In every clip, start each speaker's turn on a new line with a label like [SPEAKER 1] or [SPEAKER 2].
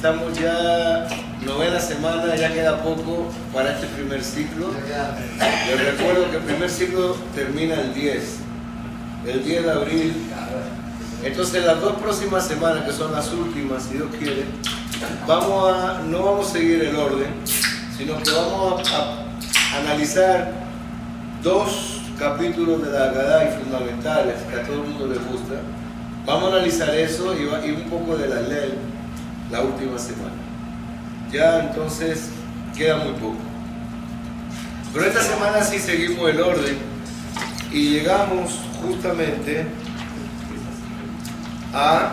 [SPEAKER 1] estamos ya novena semana, ya queda poco para este primer ciclo. Les recuerdo que el primer ciclo termina el 10 de abril. Entonces las dos próximas semanas, que son las últimas, si Dios quiere, no vamos a seguir el orden, sino que vamos a analizar dos capítulos de la Agadá y fundamentales que a todo el mundo le gusta. Vamos a analizar eso y un poco de la ley la última semana. Ya entonces queda muy poco. Pero esta semana sí seguimos el orden y llegamos justamente a,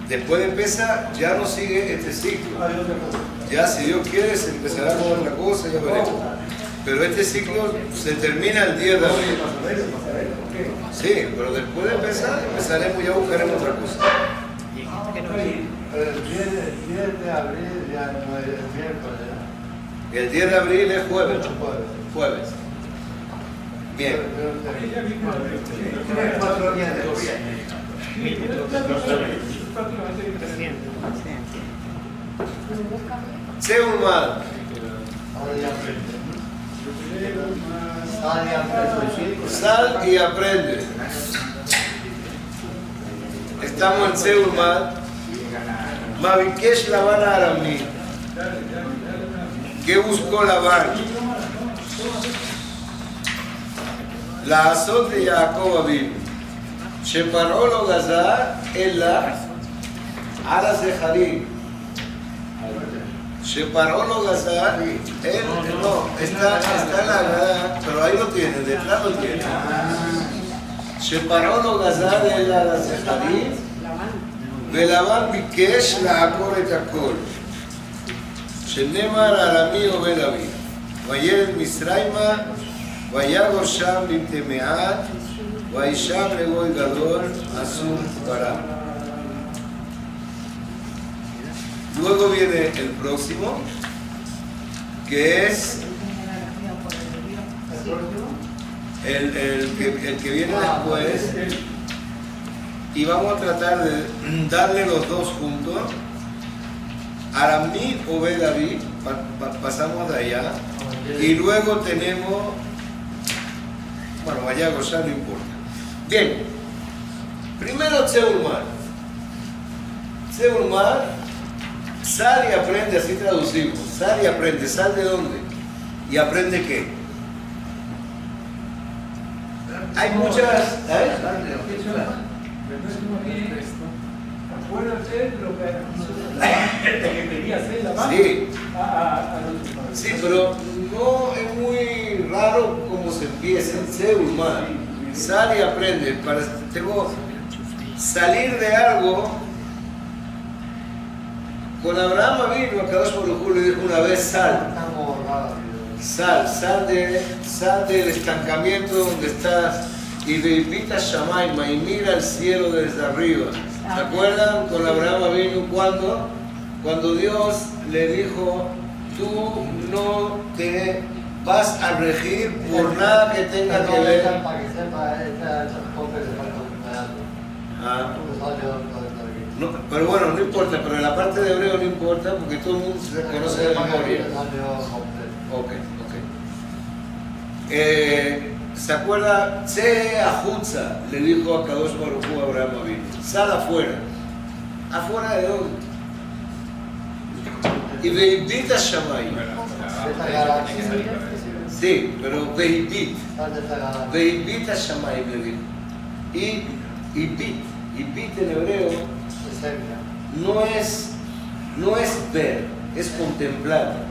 [SPEAKER 1] después de empezar, ya no sigue este ciclo. Ya si Dios quiere se empezará con otra cosa, ya veremos. Pero este ciclo se termina el 10 de abril. Sí, pero después de empezar, empezaremos, ya buscaremos otra cosa.
[SPEAKER 2] El 10 de abril ya no es miércoles.
[SPEAKER 1] El 10 de abril es jueves. Jueves. Bien. Seulmal. Sal y aprende. Estamos en Seulmal. Mavikesh Labán Aramí. ¿Qué buscó Labán? La azot de Jacob Abin. Sheparó lo gazar en la alas de Harim. Sheparó lo gazar, él no, está la Agadá, pero ahí lo tiene, detrás lo tiene. Sheparó lo gazar en la alas de Harim. ולבן ביקש לעקור את הכל שנאמר ארמי עובד אבי וילד מצרימה ויגור שם במתי מעט וישב לגוי גדול אסור ברא. Luego viene el próximo, que es el que viene después. Y vamos a tratar de darle los dos juntos. Aramí o David, pasamos de allá. Y luego tenemos, bueno, vaya a gozar, no importa. Bien, primero Seulmal. Seulmal, sal y aprende, así traducimos. Sal y aprende, ¿sal de dónde? ¿Y aprende qué? Hay muchas...
[SPEAKER 3] Acuérdate lo que quería hacer la mano.
[SPEAKER 1] Sí, pero no es muy raro como se empieza. Seulmal, sal y aprende. Tengo salir de algo. Con Abraham vino a Kadosh Baruj Hu, le dijo una vez sal del estancamiento donde estás y veipita Shamaima y mira el cielo desde arriba. ¿Se acuerdan con Abraham vino cuando Dios le dijo, tú no te vas a regir por nada que tenga que ver? No, pero bueno, no importa, pero en la parte de hebreo no importa porque todo el mundo se conoce de memoria. Ok. ¿Se acuerda? Se ajutza, le dijo a Kadosh Baruj Hu a Abraham Avinu. Sal afuera. ¿Afuera de dónde? Y veibita Shamayim. Sí, pero veibita Shamayim le dijo. Y bit en hebreo no es ver, es contemplar.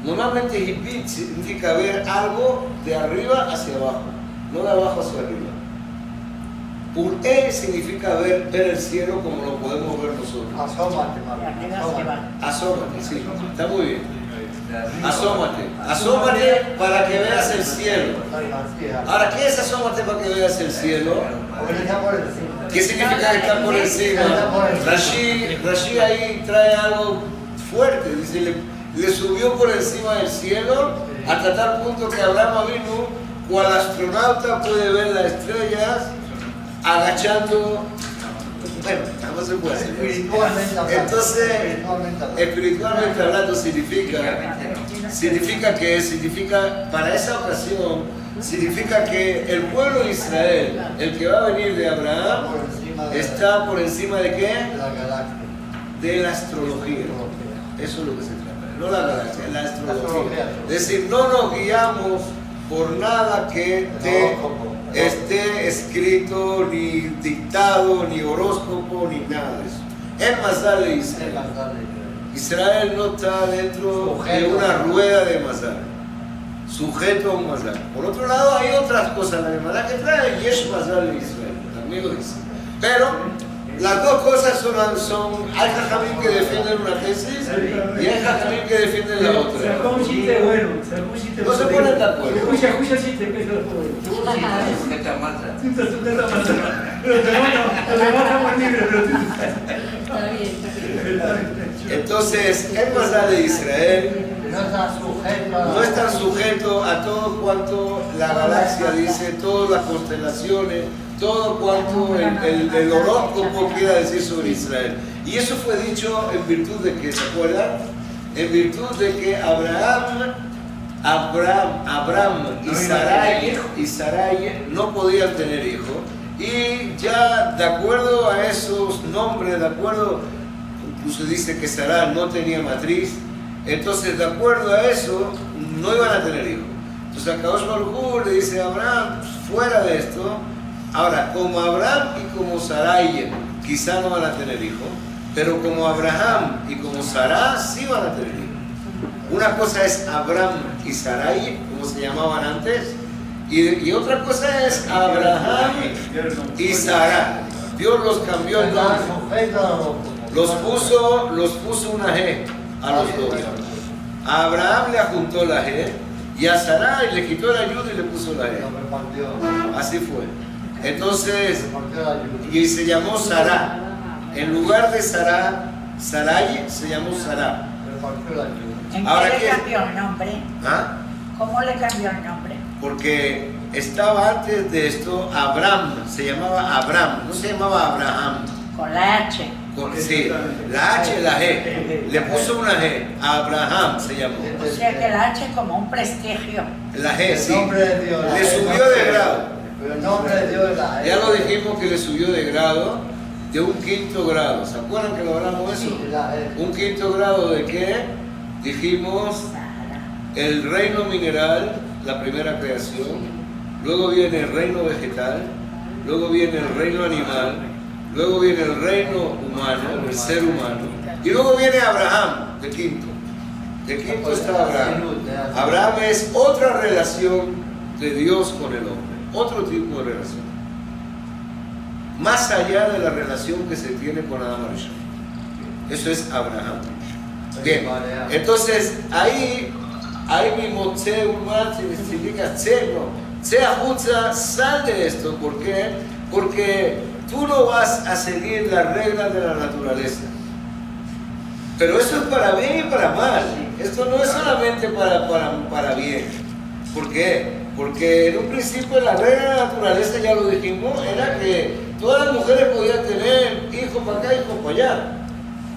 [SPEAKER 1] Normalmente hibit significa ver algo de arriba hacia abajo, no de abajo hacia arriba. Pur'e significa ver el cielo como lo podemos ver nosotros. Asómate, sí, está muy bien. Asómate para que veas el cielo. Ahora, ¿qué es asómate para que veas el cielo? ¿Qué significa que está por encima? Rashi ahí trae algo fuerte, dice, le subió por encima del cielo hasta tal punto que Abraham vino, cual astronauta puede ver las estrellas agachando Bueno, no se puede hacer.
[SPEAKER 2] Espiritualmente hablando.
[SPEAKER 1] Entonces,
[SPEAKER 2] espiritualmente hablando.
[SPEAKER 1] espiritualmente hablando significa que, para esa ocasión, significa que el pueblo de Israel, el que va a venir de Abraham,
[SPEAKER 2] Por encima de
[SPEAKER 1] está por encima de qué?
[SPEAKER 2] la galaxia.
[SPEAKER 1] De la astrología. Eso es lo que se trata, no la galaxia, la astrología.
[SPEAKER 2] Astrología.
[SPEAKER 1] Es decir, no nos guiamos por nada que esté escrito, ni dictado, ni horóscopo, ni nada de eso. Es Mazal de Israel. Israel no está dentro de una rueda de Mazal, sujeto a un Mazal. Por otro lado, hay otras cosas, la hermandad que trae Yesh Mazal de Israel, también lo dice. Pero las dos cosas hay jajamim que defienden una tesis y hay jajamim que defienden la otra.
[SPEAKER 3] Sacó un chiste bueno.
[SPEAKER 1] No se ponen de acuerdo.
[SPEAKER 3] Escucha chiste, que es lo bueno.
[SPEAKER 4] Sujeta matra.
[SPEAKER 3] Los demás estamos libres, pero tú.
[SPEAKER 5] Está bien.
[SPEAKER 1] Entonces, el Mazal de Israel
[SPEAKER 2] No está
[SPEAKER 1] no
[SPEAKER 2] sujeto a
[SPEAKER 1] están sujetos a todo cuanto la galaxia dice, todas las constelaciones, todo cuanto el horóscopo quiera decir sobre Israel. Y eso fue dicho en virtud de que, ¿se acuerdan? En virtud de que Abraham y Sarai no podían tener hijos. Y ya de acuerdo a esos nombres, de acuerdo, incluso dice que Sarai no tenía matriz. Entonces, de acuerdo a eso, no iban a tener hijos. Entonces, Akadosh Baruj Hu le dice a Abraham, fuera de esto, ahora, como Abraham y como Sarai quizá no van a tener hijos, pero como Abraham y como Sará sí van a tener hijos. Una cosa es Abraham y Sarai, como se llamaban antes, y otra cosa es Abraham y Sará. Dios los cambió el nombre. Los puso una G a los dos. A Abraham le adjuntó la G y a Sarai le quitó la yud y le puso la G. Así fue. Entonces, y se llamó Sará. En lugar de Sarai se llamó Sará.
[SPEAKER 5] ¿En
[SPEAKER 1] Ahora,
[SPEAKER 5] qué
[SPEAKER 1] ¿qué?
[SPEAKER 5] le cambió el nombre?
[SPEAKER 1] ¿Ah?
[SPEAKER 5] ¿Cómo le cambió el nombre?
[SPEAKER 1] Porque estaba antes de esto Abraham, se llamaba Abraham, no se llamaba Abraham.
[SPEAKER 5] Con la H.
[SPEAKER 1] Sí, la H, la G. Le puso una G. Abraham se llamó.
[SPEAKER 5] O sea que la H es como un prestigio.
[SPEAKER 1] La G, sí.
[SPEAKER 2] El nombre de Dios.
[SPEAKER 1] Le subió de grado.
[SPEAKER 2] Pero el nombre de Dios es la
[SPEAKER 1] Ya lo dijimos que le subió de grado, de un quinto grado. ¿Se acuerdan que lo hablamos de eso?
[SPEAKER 2] Sí, la E.
[SPEAKER 1] ¿Un quinto grado de qué? Dijimos el reino mineral, la primera creación. Luego viene el reino vegetal. Luego viene el reino animal. Luego viene el reino humano, el ser humano. Y luego viene Abraham, de quinto. De quinto está Abraham. Abraham es otra relación de Dios con el hombre. Otro tipo de relación. Más allá de la relación que se tiene con Adán Arishon. Eso es Abraham. Bien, entonces ahí mismo Tse Umar significa Tse, no. Tse Ahutza, sal de esto. ¿Por qué? Porque tú no vas a seguir las reglas de la naturaleza. Pero eso es para bien y para mal. Esto no es solamente para bien. ¿Por qué? Porque en un principio la regla de la naturaleza, ya lo dijimos, era que todas las mujeres podían tener hijos para acá, hijos para allá.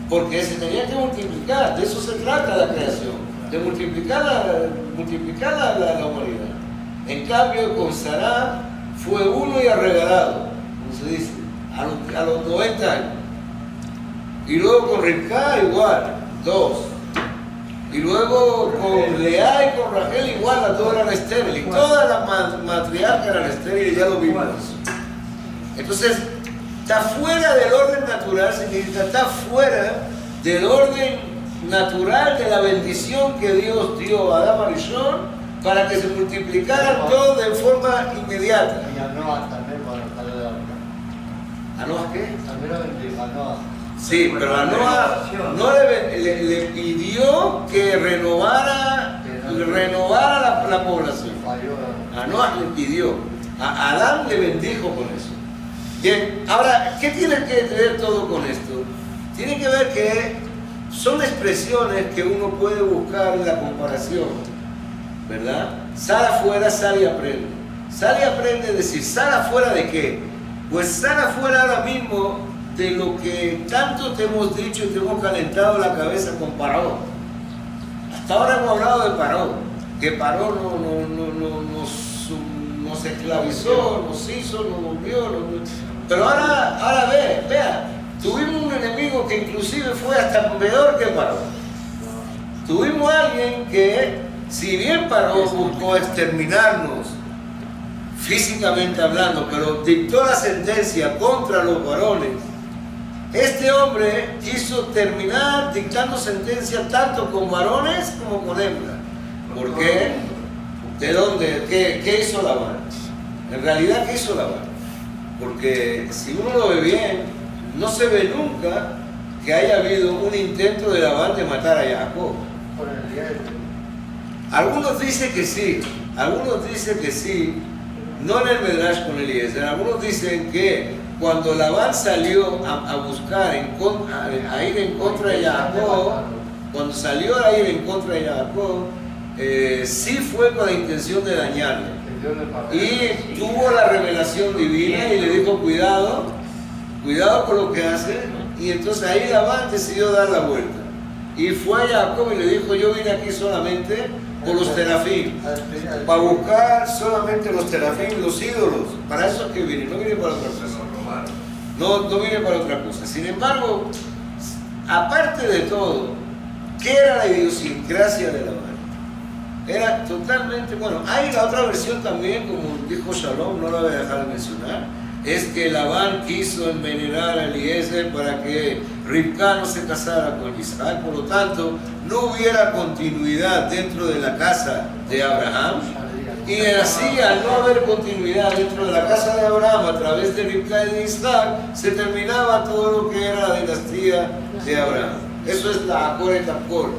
[SPEAKER 1] Porque se tenía que multiplicar. De eso se trata la creación. De multiplicar la humanidad. En cambio, con Sará fue uno y arreglado, como se dice, a los 90 años. Y luego con Rivka igual, 2. Y luego con Lea y con Rachel igual, las dos eran estériles. Y todas las matriarcas eran estériles, ya lo vimos. Entonces, está fuera del orden natural, significa está fuera del orden natural de la bendición que Dios dio a Adán Arishon para que se multiplicaran todos de forma inmediata.
[SPEAKER 2] Y a Noah también para salir de la vida.
[SPEAKER 1] ¿A Noah qué?
[SPEAKER 2] También lo bendijo a Noah.
[SPEAKER 1] Sí, pero a Noah no le pidió que renovara la población.
[SPEAKER 2] Falló.
[SPEAKER 1] A Noah le pidió. A Adán le bendijo con eso. Bien, ahora, ¿qué tiene que ver todo con esto? Tiene que ver que son expresiones que uno puede buscar en la comparación, ¿verdad? Sal afuera, sal y aprende. Sal y aprende es decir, ¿sal afuera de qué? Pues sal afuera ahora mismo de lo que tanto te hemos dicho y te hemos calentado la cabeza con Paró. Hasta ahora hemos hablado de Paró, que Paró nos esclavizó, nos hizo, nos volvió. Pero ahora vea, tuvimos un enemigo que inclusive fue hasta peor que Paró. Tuvimos a alguien que, si bien Paró buscó exterminarnos, físicamente hablando, pero dictó la sentencia contra los varones, este hombre quiso terminar dictando sentencia tanto con varones como con hembras. ¿Por qué? ¿De dónde? ¿Qué hizo Labán? En realidad, ¿qué hizo Labán? Porque si uno lo ve bien, no se ve nunca que haya habido un intento de Labán de matar a Jacob.
[SPEAKER 2] Por el día
[SPEAKER 1] Algunos dicen que sí, no en el Medrash con Eliezer. Algunos dicen que cuando Labán salió a buscar, a ir en contra de Jacob, cuando salió a ir en contra de Jacob, sí fue con la intención de dañarle. Y tuvo la revelación divina y le dijo, cuidado con lo que hace. Y entonces ahí Labán decidió dar la vuelta. Y fue a Jacob y le dijo, yo vine aquí solamente por los terafim, para buscar solamente los terafim, los ídolos. Para eso es que vine, no vine para otra cosa. No vine para otra cosa. Sin embargo, aparte de todo, ¿qué era la idiosincrasia de Labán? Era totalmente, bueno, hay la otra versión también, como dijo Shalom, no la voy a dejar de mencionar, es que Labán quiso envenenar a Eliezer para que Rivka no se casara con Isaac, por lo tanto, no hubiera continuidad dentro de la casa de Abraham, y así, al no haber continuidad dentro de la casa de Abraham a través de Rivka y de Isaac, se terminaba todo lo que era la dinastía de Abraham. Eso es la Akor et Akor.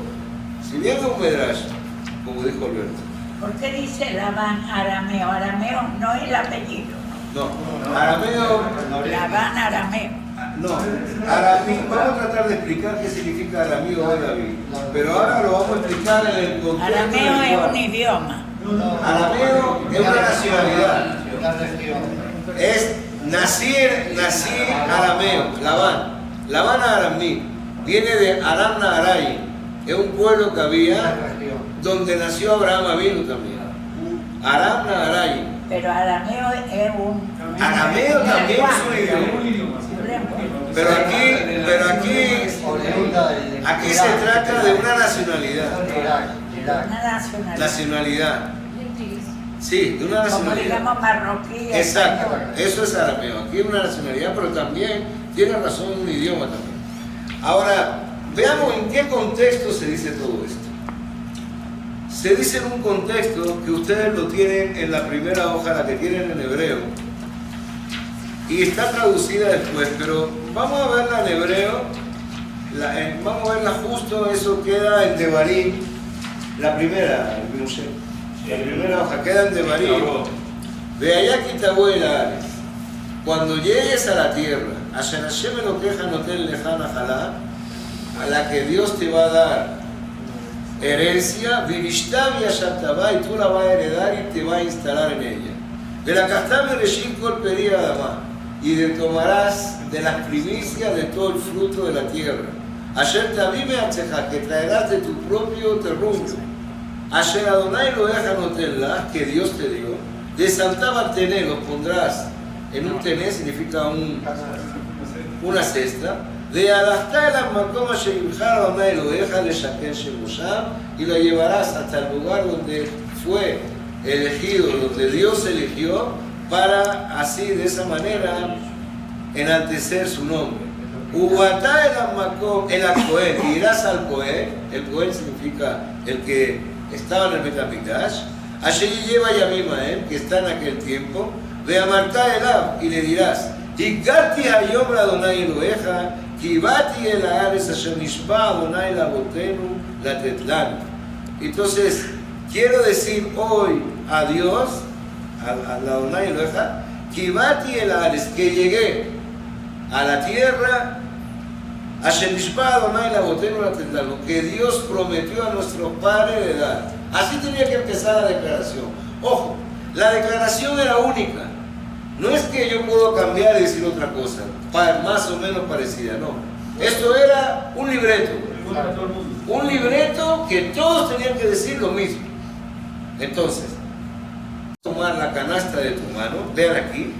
[SPEAKER 1] Si bien un Medrash, como dijo Alberto.
[SPEAKER 5] ¿Por qué dice Labán arameo? Arameo no es el apellido.
[SPEAKER 1] No, arameo.
[SPEAKER 5] Labán arameo.
[SPEAKER 1] No, aramí. Vamos a tratar de explicar qué significa arameo o David. Pero ahora lo vamos a explicar en el contexto.
[SPEAKER 5] Arameo es un idioma.
[SPEAKER 1] Arameo es una nacionalidad. Es Nasir arameo, Labán aramí. Viene de Aram Naharaim. Es un pueblo que había donde nació Abraham Avinu también. Aram Naharaim.
[SPEAKER 5] Pero arameo es un...
[SPEAKER 1] Arameo también es un idioma. Pero aquí se trata de una nacionalidad.
[SPEAKER 5] Una
[SPEAKER 1] Nacionalidad. Sí, de una
[SPEAKER 5] Como
[SPEAKER 1] nacionalidad.
[SPEAKER 5] digamos marroquí.
[SPEAKER 1] Exacto,
[SPEAKER 5] español.
[SPEAKER 1] eso es arameo. Aquí es una nacionalidad, pero también tiene razón un idioma también. Ahora, veamos en qué contexto se dice todo esto. Se dice en un contexto que ustedes lo tienen en la primera hoja, la que tienen en hebreo, y está traducida después, pero vamos a verla en hebreo, vamos a verla justo, eso queda en Devarim, la primera hoja queda en Devarim. Ve allá quitabuela, cuando llegues a la tierra, Asher Hashem Elokeja noten lejana jalá, a la que Dios te va a dar herencia, Virishtav Yashatabá, y tú la vas a heredar y te va a instalar en ella. De la Kastab Bereshit Kol Peri Adamá, y tomarás de las primicias de todo el fruto de la tierra. Asher Tabime Atzeja, que traerás de tu propio terruño. Asher Adonai Eloheja notenla, que Dios te dio. De Santa Tené los pondrás en un tené, significa una cesta. De Adastá el Makom Asher Yimcha Adonai Eloheja le Shaken Shemosham, y la llevarás hasta el lugar donde fue elegido, donde Dios eligió, para así, de esa manera, enaltecer su nombre. Ubatá el Cohen, y irás al Cohen. El Cohen significa el que estaba en el Betamikdash. Allí lleva Yamimael, que está en aquel tiempo. Ve a Martá Elab, y le dirás: Higati hayom la Adonai Eloheja, Kibati el Haaretz asher nishba Adonai labotenu latetlanu. Entonces, quiero decir hoy a Dios, a la Adonai Eloheja, Kibati el Haaretz, que llegué a la tierra, asher nishba Adonai labotenu latetlanu, que Dios prometió a nuestros padres de dar. Así tenía que empezar la declaración. Ojo, la declaración era única. No es que yo puedo cambiar y decir otra cosa, más o menos parecida, no. Esto era un libreto.
[SPEAKER 3] Igual a todo el mundo.
[SPEAKER 1] Un libreto que todos tenían que decir lo mismo. Entonces, tomar la canasta de tu mano, vean aquí,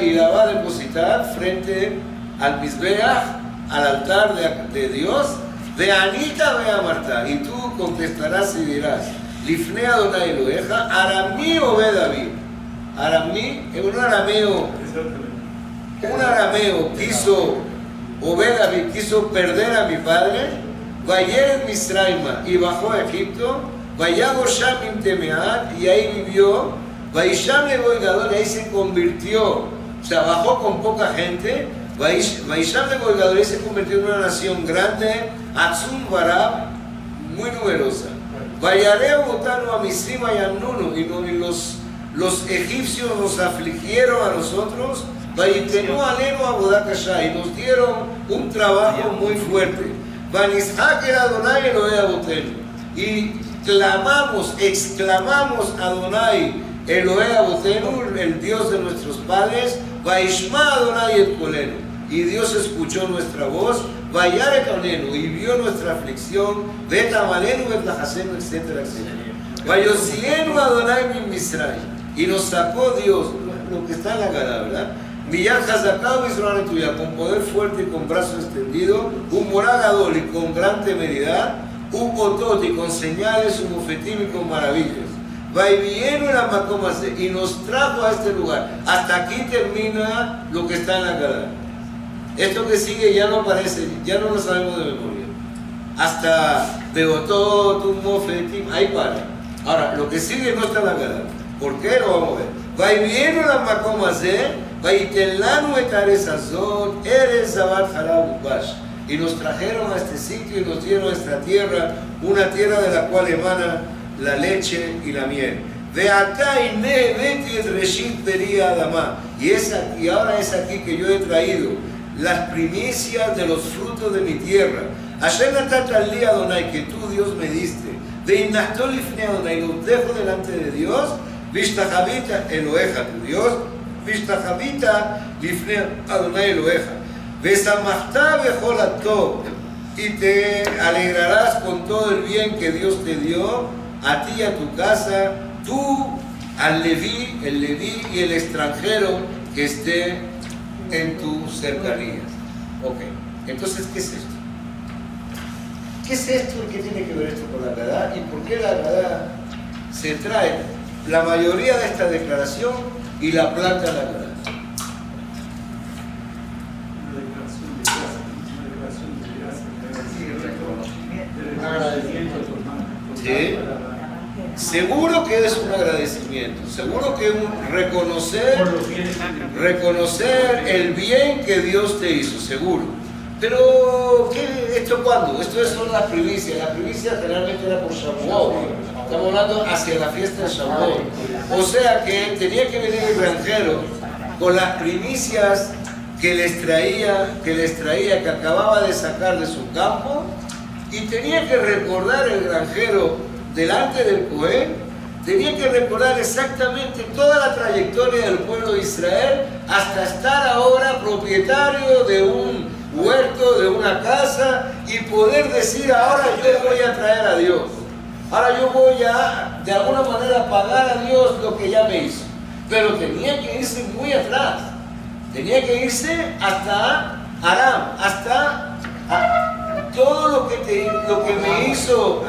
[SPEAKER 1] y la va a depositar frente al Mizbeach, al altar de Dios, de Anita ve a Marta, y tú contestarás y dirás, Lifne Adonai Eloheja, Aramí Obed David. Aramí es un arameo quiso, Obed David quiso perder a mi padre, Vayer Misraima, y bajó a Egipto, Vayago Shamim Temeat, y ahí vivió, Vaisham Legoigador, y ahí se convirtió, o sea, bajó con poca gente, Vaisham Legoigador, y se convirtió en una nación grande, Atzum Barab, muy numerosa. Vayareo Botano a Misrim Ayanunu, y los egipcios nos afligieron a nosotros, Vayitenu Aleno a Bodakashá, y nos dieron un trabajo muy fuerte. Vanishak era Adonai Elohe Abotenu, y exclamamos Adonai Elohe Abotenu, el Dios de nuestros padres, Vaishma Adonai et Kolenu, y Dios escuchó nuestra voz, Vayare Kanenu, y vio nuestra aflicción, Betamalenu, Betlahasenu, etcétera, etcétera. Vayosienu Adonai min Misraim, y nos sacó Dios, lo que está en la cara, ¿verdad? Millán Hazakau Israel tuya, con poder fuerte y con brazo extendido, un moragador y con gran temeridad, un botot y con señales, un mofetim y con maravillas. Vaivieron a Macomase y nos trajo a este lugar. Hasta aquí termina lo que está en la cara. Esto que sigue ya no aparece, ya no lo sabemos de memoria. Hasta Beotot, un mofetim, ahí para. Ahora, lo que sigue no está en la cara. ¿Por qué? Lo vamos a ver. Vaivieron a Macomase. Vaitelanu et Aresazot, Eres Zabat Harab Ubash. Y nos trajeron a este sitio y nos dieron esta tierra, una tierra de la cual emana la leche y la miel. Y ahora es aquí que yo he traído las primicias de los frutos de mi tierra. Ayer Natatali Adonai, que tú Dios me diste. De Innatolifne Adonai, los dejo delante de Dios. Vishtachavita Eloheja, tu Dios. Vishtachavita Lifne Adonai Eloheja. Besamachta bechol atov, y te alegrarás con todo el bien que Dios te dio, a ti y a tu casa, tú, al Leví, el Leví y el extranjero que esté en tus cercanías. Ok, entonces, ¿qué es esto? ¿Qué es esto y qué tiene que ver esto con la Agadá? ¿Y por qué la Agadá se trae la mayoría de esta declaración y la planta de la Agadá?
[SPEAKER 3] Agradecimiento a tu hermano.
[SPEAKER 1] Sí. Seguro que es un agradecimiento, seguro que es un reconocer el bien que Dios te hizo, seguro. Pero, ¿esto cuándo? Esto son las primicias. La primicia generalmente era por Shavuot. Estamos hablando hacia la fiesta de Shavuot. O sea que tenía que venir el granjero con las primicias que les traía, que acababa de sacar de su campo, y tenía que recordar el granjero delante del Cohen, tenía que recordar exactamente toda la trayectoria del pueblo de Israel hasta estar ahora propietario de un huerto, de una casa, y poder decir: ahora yo voy a traer a Dios, ahora yo voy a de alguna manera pagar a Dios lo que ya me hizo. Pero tenía que irse muy atrás, tenía que irse hasta Aram, hasta todo lo que me hizo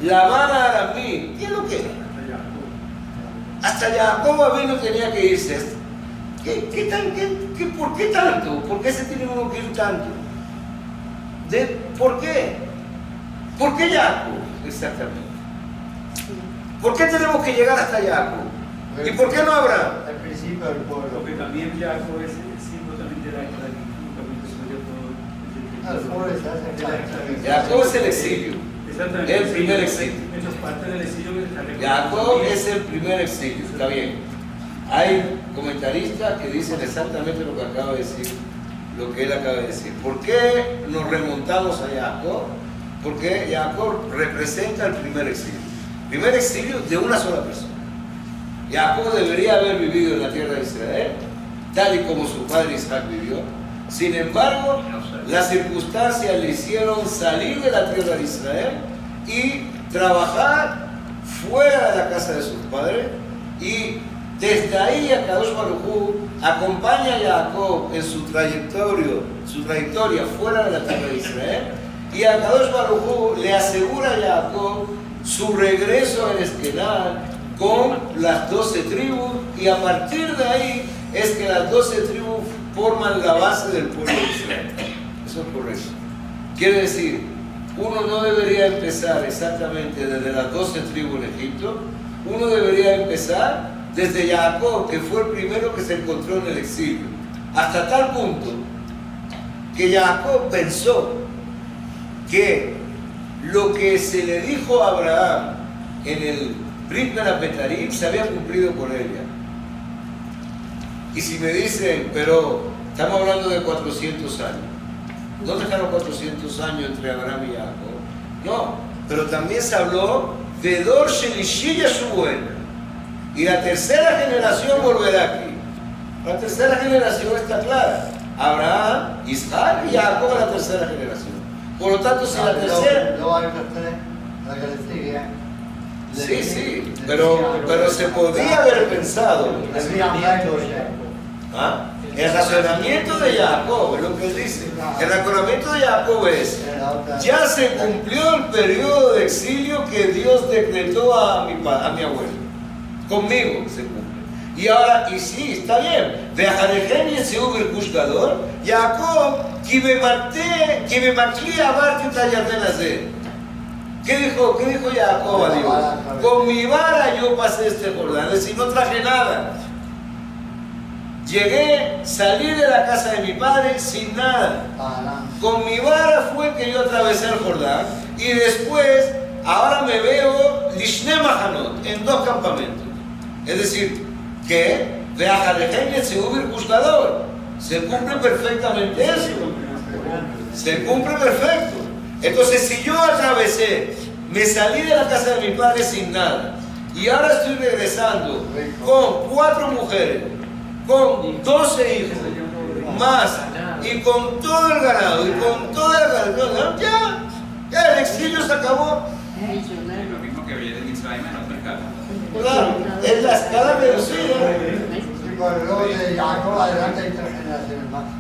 [SPEAKER 1] Labán a Aramí. ¿Qué es lo que? Hasta Jacob Abino tenía que irse. ¿Por qué tanto? ¿Por qué se tiene uno que ir tanto? ¿Por qué? ¿Por qué Jacob? Exactamente. ¿Por qué tenemos que llegar hasta Jacob? ¿Y por qué no Abraham?
[SPEAKER 2] Al principio del pueblo.
[SPEAKER 3] Porque también Jacob es el símbolo también de la esclavitud, también que se dio todo.
[SPEAKER 1] Jacob es el exilio.
[SPEAKER 3] Exactamente.
[SPEAKER 1] El primer exilio.
[SPEAKER 3] Muchas partes del exilio que está recordando.
[SPEAKER 1] Jacob es el primer exilio, está bien. Hay comentaristas que dicen exactamente lo que acaba de decir, lo que él acaba de decir. ¿Por qué nos remontamos a Jacob? Porque Jacob representa el primer exilio. Primer exilio de una sola persona. Jacob debería haber vivido en la tierra de Israel, tal y como su padre Isaac vivió. Sin embargo, las circunstancias le hicieron salir de la tierra de Israel y trabajar fuera de la casa de sus padres. Y desde ahí Akadosh Baruj Hu acompaña a Jacob en su trayectoria fuera de la tierra de Israel. Y Akadosh Baruj Hu le asegura a Jacob su regreso en Esquenal con las 12 tribus, y a partir de ahí es que las 12 tribus forman la base del pueblo de Israel. Eso es correcto. Quiere decir, uno no debería empezar exactamente desde las 12 tribus en Egipto, uno debería empezar desde Jacob, que fue el primero que se encontró en el exilio, hasta tal punto que Jacob pensó que lo que se le dijo a Abraham en el Brit Mila Betarim se había cumplido con ella. Y si me dicen, pero estamos hablando de 400 años, ¿dónde están los 400 años entre Abraham y Jacob? No, pero también se habló de Dor Shelishi Yashubuena, y la tercera generación volverá aquí. La tercera generación está clara: Abraham, Isaac y Jacob es la tercera generación. Por lo tanto, si la tercera... Sí, pero se podía haber pensado. ¿Ah? El razonamiento de Jacob es lo que él dice. El razonamiento de Jacob es: ya se cumplió el periodo de exilio que Dios decretó a mi abuelo. Conmigo se cumple. Y ahora, y sí, está bien. Vejarejen y se hubo el buscador. Jacob, que me maté a Barti Tallarden hacer. ¿Qué dijo Jacob a Dios? Con mi vara yo pasé este Jordán, es decir, no traje nada. Salí de la casa de mi padre sin nada. Con mi vara fue que yo atravesé el Jordán, y después, ahora me veo Lishne Mahanot, en 2 campamentos. Es decir, que se hubo el buscador. Se cumple perfectamente eso. Se cumple perfecto. Entonces, si yo atravesé, me salí de la casa de mi padre sin nada, y ahora estoy regresando con 4 mujeres, con 12 hijos, más, y con todo el ganado, y con toda la ganado, ya el exilio se acabó.
[SPEAKER 3] Lo mismo que había en Israel en otra escala.
[SPEAKER 1] Claro, es la escala reducida.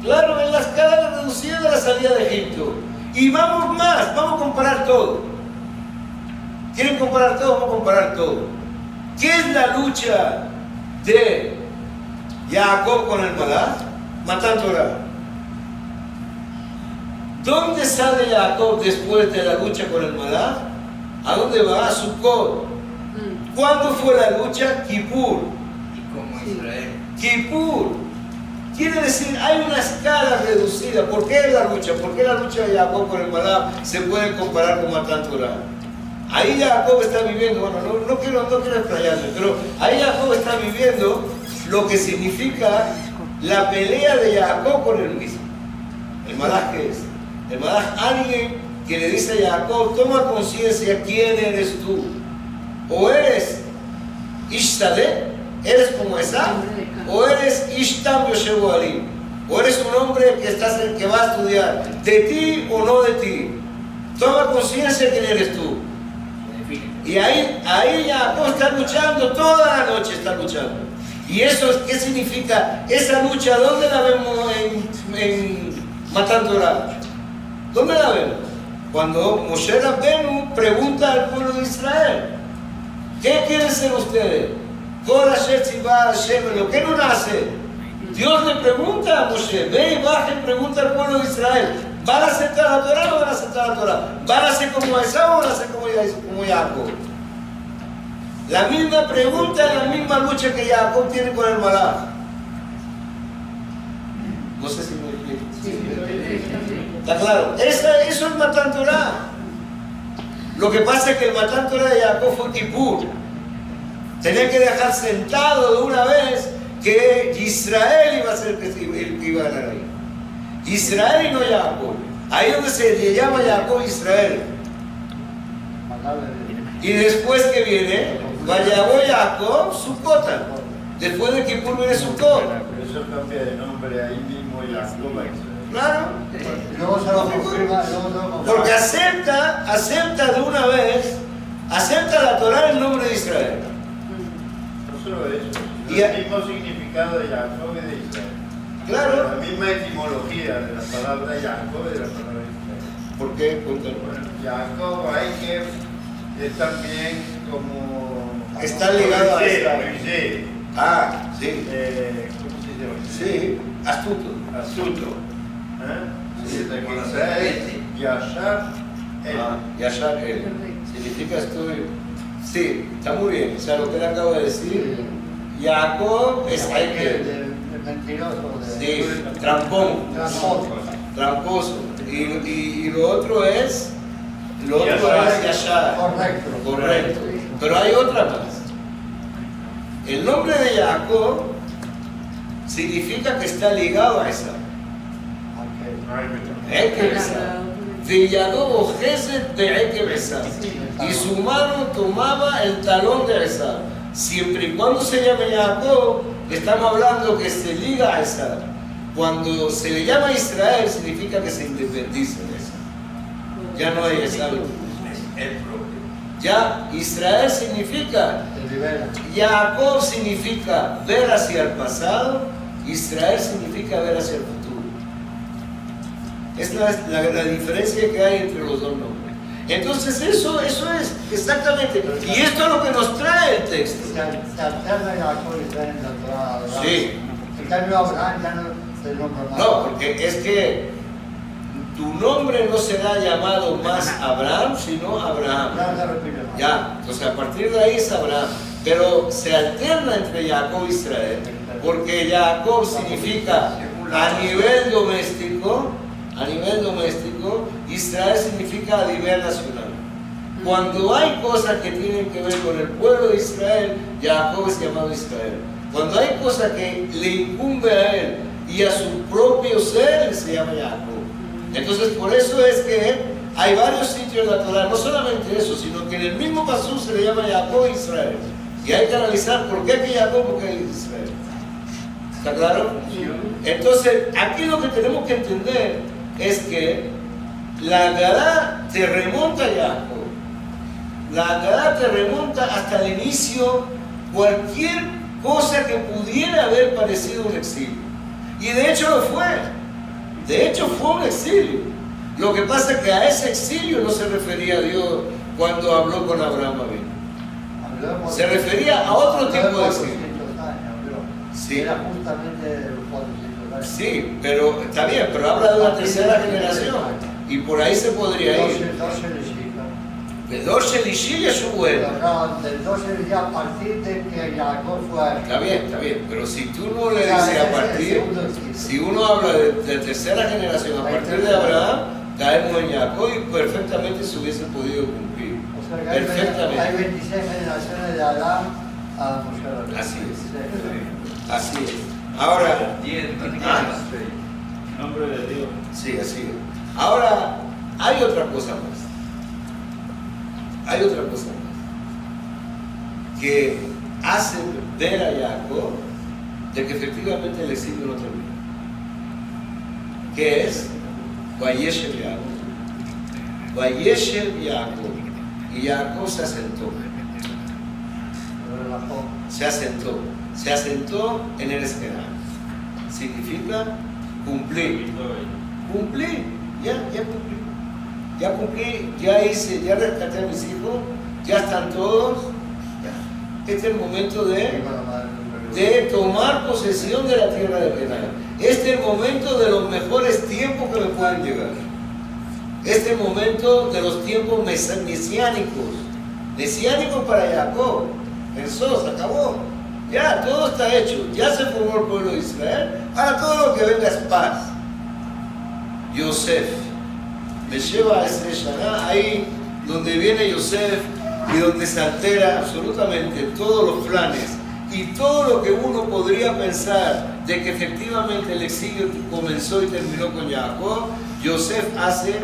[SPEAKER 1] Claro, en la escala reducida de la salida de Egipto. Y vamos más, vamos a comparar todo. ¿Quieren comparar todo? Vamos a comparar todo. ¿Qué es la lucha de Jacob con el Malach? Matan Torah. ¿Dónde sale Jacob después de la lucha con el Malach? ¿A dónde va? A Sukkot. ¿Cuándo fue la lucha? Kippur.
[SPEAKER 3] Y como Israel.
[SPEAKER 1] Kippur. Quiere decir, hay una escala reducida. ¿Por qué la lucha? ¿Por qué la lucha de Jacob con el Malach se puede comparar con Matan Torah? Ahí Jacob está viviendo, bueno, no quiero explayarme, pero ahí Jacob está viviendo lo que significa la pelea de Jacob con él mismo. ¿El Malach qué es? El Malach, alguien que le dice a Jacob: toma conciencia, ¿quién eres tú? O eres Ishtadeh, eres como Esau, o eres Ishtam Yoshevu Ali, o eres un hombre que va a estudiar, de ti o no de ti. Toma conciencia, ¿quién eres tú? Y ahí Jacob está luchando, toda la noche está luchando. ¿Y eso qué significa? Esa lucha, ¿dónde la vemos en Matan Torah? ¿Dónde la vemos? Cuando Moshe Rabbenu pregunta al pueblo de Israel: ¿qué quieren ser ustedes? ¿Lo que no nace? Dios le pregunta a Moshe, ve y baja y pregunta al pueblo de Israel: ¿van a aceptar la Torah o no van a aceptar la Torah? ¿Van a ser como Esaú o van a ser como Jacob? La misma pregunta es la misma lucha que Jacob tiene con el Malach. No sé si me explico. ¿Está claro? Eso es Matan Torah. Lo que pasa es que el Matan Torah de Jacob fue Kippur. Tenía que dejar sentado de una vez que Israel iba a ser el que iba a ganar ahí. Israel y no Jacob. Ahí es donde se le llama Jacob Israel. Y después que viene, Vayabó Jacob, Sukkot. Después de Kippur viene Sukkot.
[SPEAKER 2] Eso cambia de nombre ahí mismo y Jacob.
[SPEAKER 1] Claro.
[SPEAKER 2] Luego se lo confirma,
[SPEAKER 1] Porque acepta de una vez, acepta la Torah en nombre de Israel.
[SPEAKER 2] No solo eso,
[SPEAKER 1] Y
[SPEAKER 2] el mismo significado de Jacob y de Israel.
[SPEAKER 1] Claro.
[SPEAKER 2] La misma etimología de la palabra Jacob y de la palabra Israel.
[SPEAKER 1] ¿Por qué? Cuéntanos.
[SPEAKER 2] Bueno, Jacob hay que es también como...
[SPEAKER 1] Está ligado a esta.
[SPEAKER 2] Moisés.
[SPEAKER 1] Ah, sí.
[SPEAKER 2] ¿Cómo se dice?
[SPEAKER 1] Sí, astuto.
[SPEAKER 2] Astuto. Desde que Israel, Yashar, él.
[SPEAKER 1] Yashar él. Significa estoy. Sí, está muy bien. O sea, lo que él acaba de decir. Jacob es
[SPEAKER 2] El mentiroso.
[SPEAKER 1] sí, trampón. Tramposo. Y lo otro es. Lo otro es Yashar.
[SPEAKER 2] Correcto.
[SPEAKER 1] Correcto. Pero hay otra más. El nombre de Jacob significa que está ligado a esa. Villadó Gesed de Esaú. Y su mano tomaba el talón de Esaú. Siempre y cuando se llame Jacob, estamos hablando que se liga a Esaú. Cuando se le llama Israel, significa que se independiza de Esaú. Ya no hay Esaú. Ya Israel significa, Jacob significa ver hacia el pasado, Israel significa ver hacia el futuro. Es la diferencia que hay entre los dos nombres. Entonces eso es exactamente, y esto es lo que nos trae el texto.
[SPEAKER 2] Se alterna Jacob y Israel en la Torah, ¿verdad?
[SPEAKER 1] Sí.
[SPEAKER 2] En cambio Abraham ya no se nombra más.
[SPEAKER 1] No, porque es que tu nombre no será llamado más Abraham, sino Abraham.
[SPEAKER 2] Ya no se repite más.
[SPEAKER 1] Ya, entonces a partir de ahí es Abraham. Pero se alterna entre Jacob e Israel, porque Jacob significa a nivel doméstico, Israel significa a nivel nacional. Cuando hay cosas que tienen que ver con el pueblo de Israel, Jacob es llamado Israel. Cuando hay cosas que le incumbe a él y a su propio ser, se llama Jacob. Entonces por eso es que hay varios sitios en la Torah, no solamente eso, sino que en el mismo pasú se le llama Jacob e Israel. Y hay que analizar por qué aquí Jacob, por qué aquí Israel. ¿Está claro? Entonces, aquí lo que tenemos que entender es que la Agadá te remonta a Jacob. La Agadá te remonta hasta el inicio, cualquier cosa que pudiera haber parecido un exilio. Y de hecho lo fue. De hecho fue un exilio. Lo que pasa es que a ese exilio no se refería a Dios cuando habló con Abraham Avinu. Se refería a otro tipo de exilio. Sí.
[SPEAKER 2] Era justamente de los 400 años.
[SPEAKER 1] Sí, pero está bien, pero habla de una tercera generación. Y por ahí se podría ir. De 12 Lishil es su vuelo.
[SPEAKER 2] Del 12 ya a partir de que Jacob fue.
[SPEAKER 1] Está bien, pero si tú no le dices a partir, si uno habla de tercera generación a partir de Abraham, caemos en Jacob y perfectamente se hubiese podido cumplir.
[SPEAKER 2] O sea que hay 26 generaciones de Adán a Moshe.
[SPEAKER 1] Así es. Así es. Ahora,
[SPEAKER 3] Nombre de Dios.
[SPEAKER 1] sí, así es. Ahora, hay otra cosa más. Hay otra cosa más. Que hace ver a Jacob de que efectivamente el exilio no termina. Que es Vayeshev Jacob. Vayeshev Jacob. Y Jacob se asentó. Se asentó en el Esquerán. Significa cumplir. Cumplir. Ya cumplí, ya hice, ya rescaté a mis hijos, ya están todos. Ya. Este es el momento de tomar posesión de la tierra de Canaán. Este es el momento de los mejores tiempos que me pueden llegar. Este es el momento de los tiempos mesiánicos. Mesiánicos para Jacob. Pensó, se acabó. Ya, todo está hecho. Ya se formó el pueblo de Israel. Ahora todo lo que venga es paz. Yosef me lleva a ese Shaná, ahí donde viene Yosef y donde se altera absolutamente todos los planes y todo lo que uno podría pensar de que efectivamente el exilio comenzó y terminó con Jacob. Yosef hace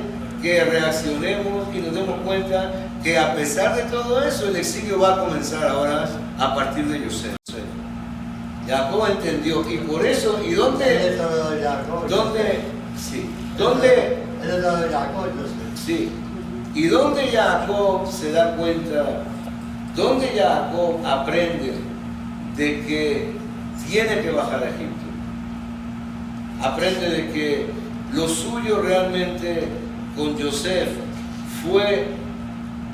[SPEAKER 1] que reaccionemos y nos demos cuenta que a pesar de todo eso, el exilio va a comenzar ahora a partir de Yosef. Jacob entendió, y por eso, ¿y dónde? ¿Dónde? Sí. ¿Dónde? Sí. ¿Y dónde Jacob se da cuenta? ¿Dónde Jacob aprende de que tiene que bajar a Egipto? Aprende de que lo suyo realmente con Yosef fue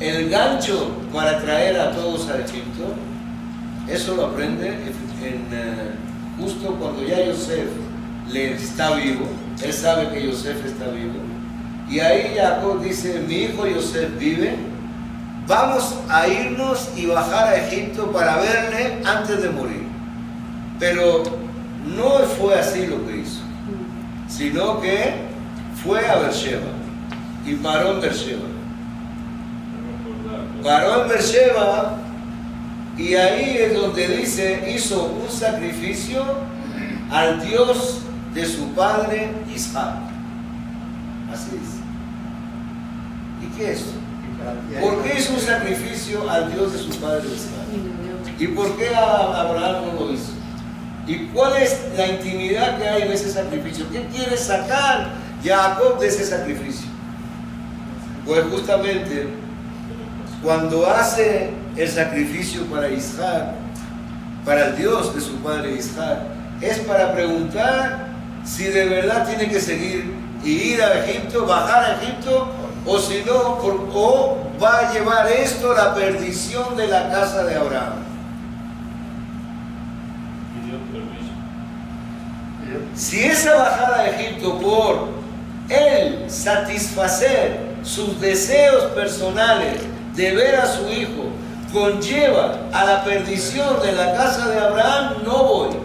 [SPEAKER 1] el gancho para traer a todos a Egipto. Eso lo aprende justo cuando ya Yosef le está vivo. Él sabe que Yosef está vivo. Y ahí Jacob dice, mi hijo Yosef vive, vamos a irnos y bajar a Egipto para verle antes de morir. Pero no fue así lo que hizo, sino que fue a Beersheba y paró en Beersheba. Paró en Beersheba y ahí es donde dice, hizo un sacrificio al Dios de su padre Isaac. Así dice. ¿Y qué es? ¿Por qué hizo un sacrificio al Dios de su padre Isaac? ¿Y por qué Abraham no lo hizo? ¿Y cuál es la intimidad que hay en ese sacrificio? ¿Qué quiere sacar Jacob de ese sacrificio? Pues justamente cuando hace el sacrificio para Isaac, para el Dios de su padre Isaac, es para preguntar si de verdad tiene que seguir y ir a Egipto, bajar a Egipto, o si no, o va a llevar esto a la perdición de la casa de Abraham. Si esa bajada a Egipto por él satisfacer sus deseos personales de ver a su hijo conlleva a la perdición de la casa de Abraham, no voy.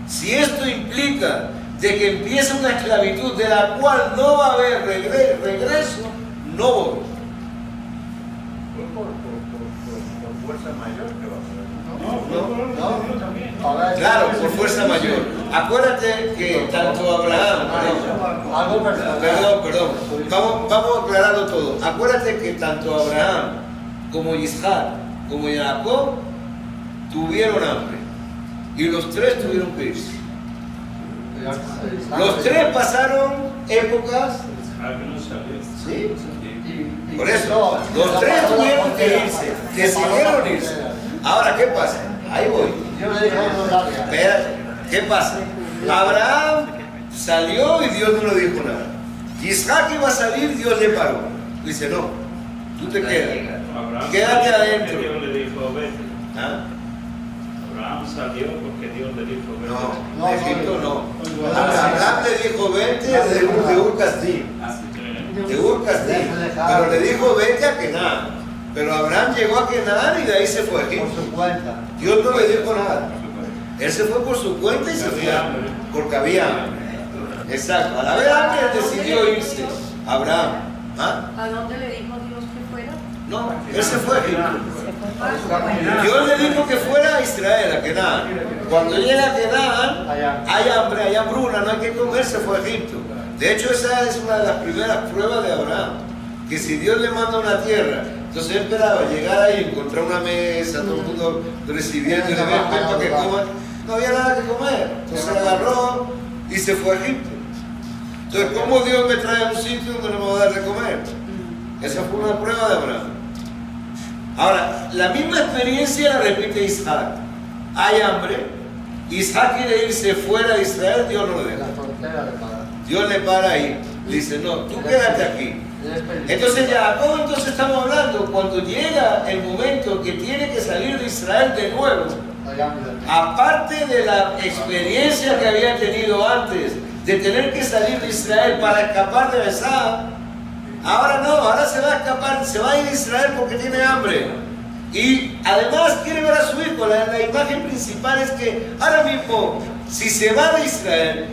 [SPEAKER 1] Si esto implica de que empieza una esclavitud de la cual no va a haber regreso, no voy.
[SPEAKER 2] Por fuerza mayor que va a
[SPEAKER 1] Claro, por fuerza mayor. Acuérdate que tanto Abraham, perdón, vamos a aclararlo todo. Acuérdate que tanto Abraham como Isaac como Jacob tuvieron hambre y los tres tuvieron que irse. Los tres pasaron épocas. ¿Sí? Por eso, los tres tuvieron que irse, decidieron irse. Ahora, ¿qué pasa? Ahí voy. Espérate, ¿qué pasa? Abraham salió y Dios no le dijo nada. Isaac iba a salir, Dios le paró. Dice, no, tú te quedas. Quédate adentro.
[SPEAKER 3] Dios le dijo, vete.
[SPEAKER 1] ¿Ah?
[SPEAKER 3] Abraham salió porque Dios le dijo, vete.
[SPEAKER 1] No, de Egipto no. Abraham le dijo, vete de Ur-Kasdim. De Ur-Kasdim. Pero le dijo, vete a Canaán. Pero Abraham llegó a Canaán y de ahí se fue a Egipto.
[SPEAKER 2] Por su cuenta.
[SPEAKER 1] Dios no le dijo nada. Él se fue por su cuenta y se fue. Porque había hambre. Exacto. Al haber hambre, él decidió irse. Abraham. ¿Ah?
[SPEAKER 4] ¿A dónde le dijo Dios que fuera?
[SPEAKER 1] No, él se fue a Egipto. Dios le dijo que fuera a Israel, a Canaán. Cuando llega a Canaán, hay hambre, hay hambruna, no hay que comer, se fue a Egipto. De hecho, esa es una de las primeras pruebas de Abraham. Que si Dios le manda una tierra, entonces él esperaba llegar ahí, encontrar una mesa, todo el mundo recibiendo y le ven para que coman. No había nada que comer. Entonces agarró y se fue a Egipto. Entonces, ¿cómo Dios me trae a un sitio donde no me va a dar de comer? Esa fue una prueba de Abraham. Ahora, la misma experiencia la repite Isaac. Hay hambre, Isaac quiere irse fuera de Israel, Dios no le deja. Dios le para ahí, le dice, no, tú quédate aquí. Entonces Jacob, estamos hablando, cuando llega el momento que tiene que salir de Israel de nuevo, aparte de la experiencia que había tenido antes, de tener que salir de Israel para escapar de Besá, ahora no, ahora se va a escapar, se va a ir a Israel porque tiene hambre. Y además quiere ver a su hijo. La imagen principal es que ahora mismo, si se va de Israel,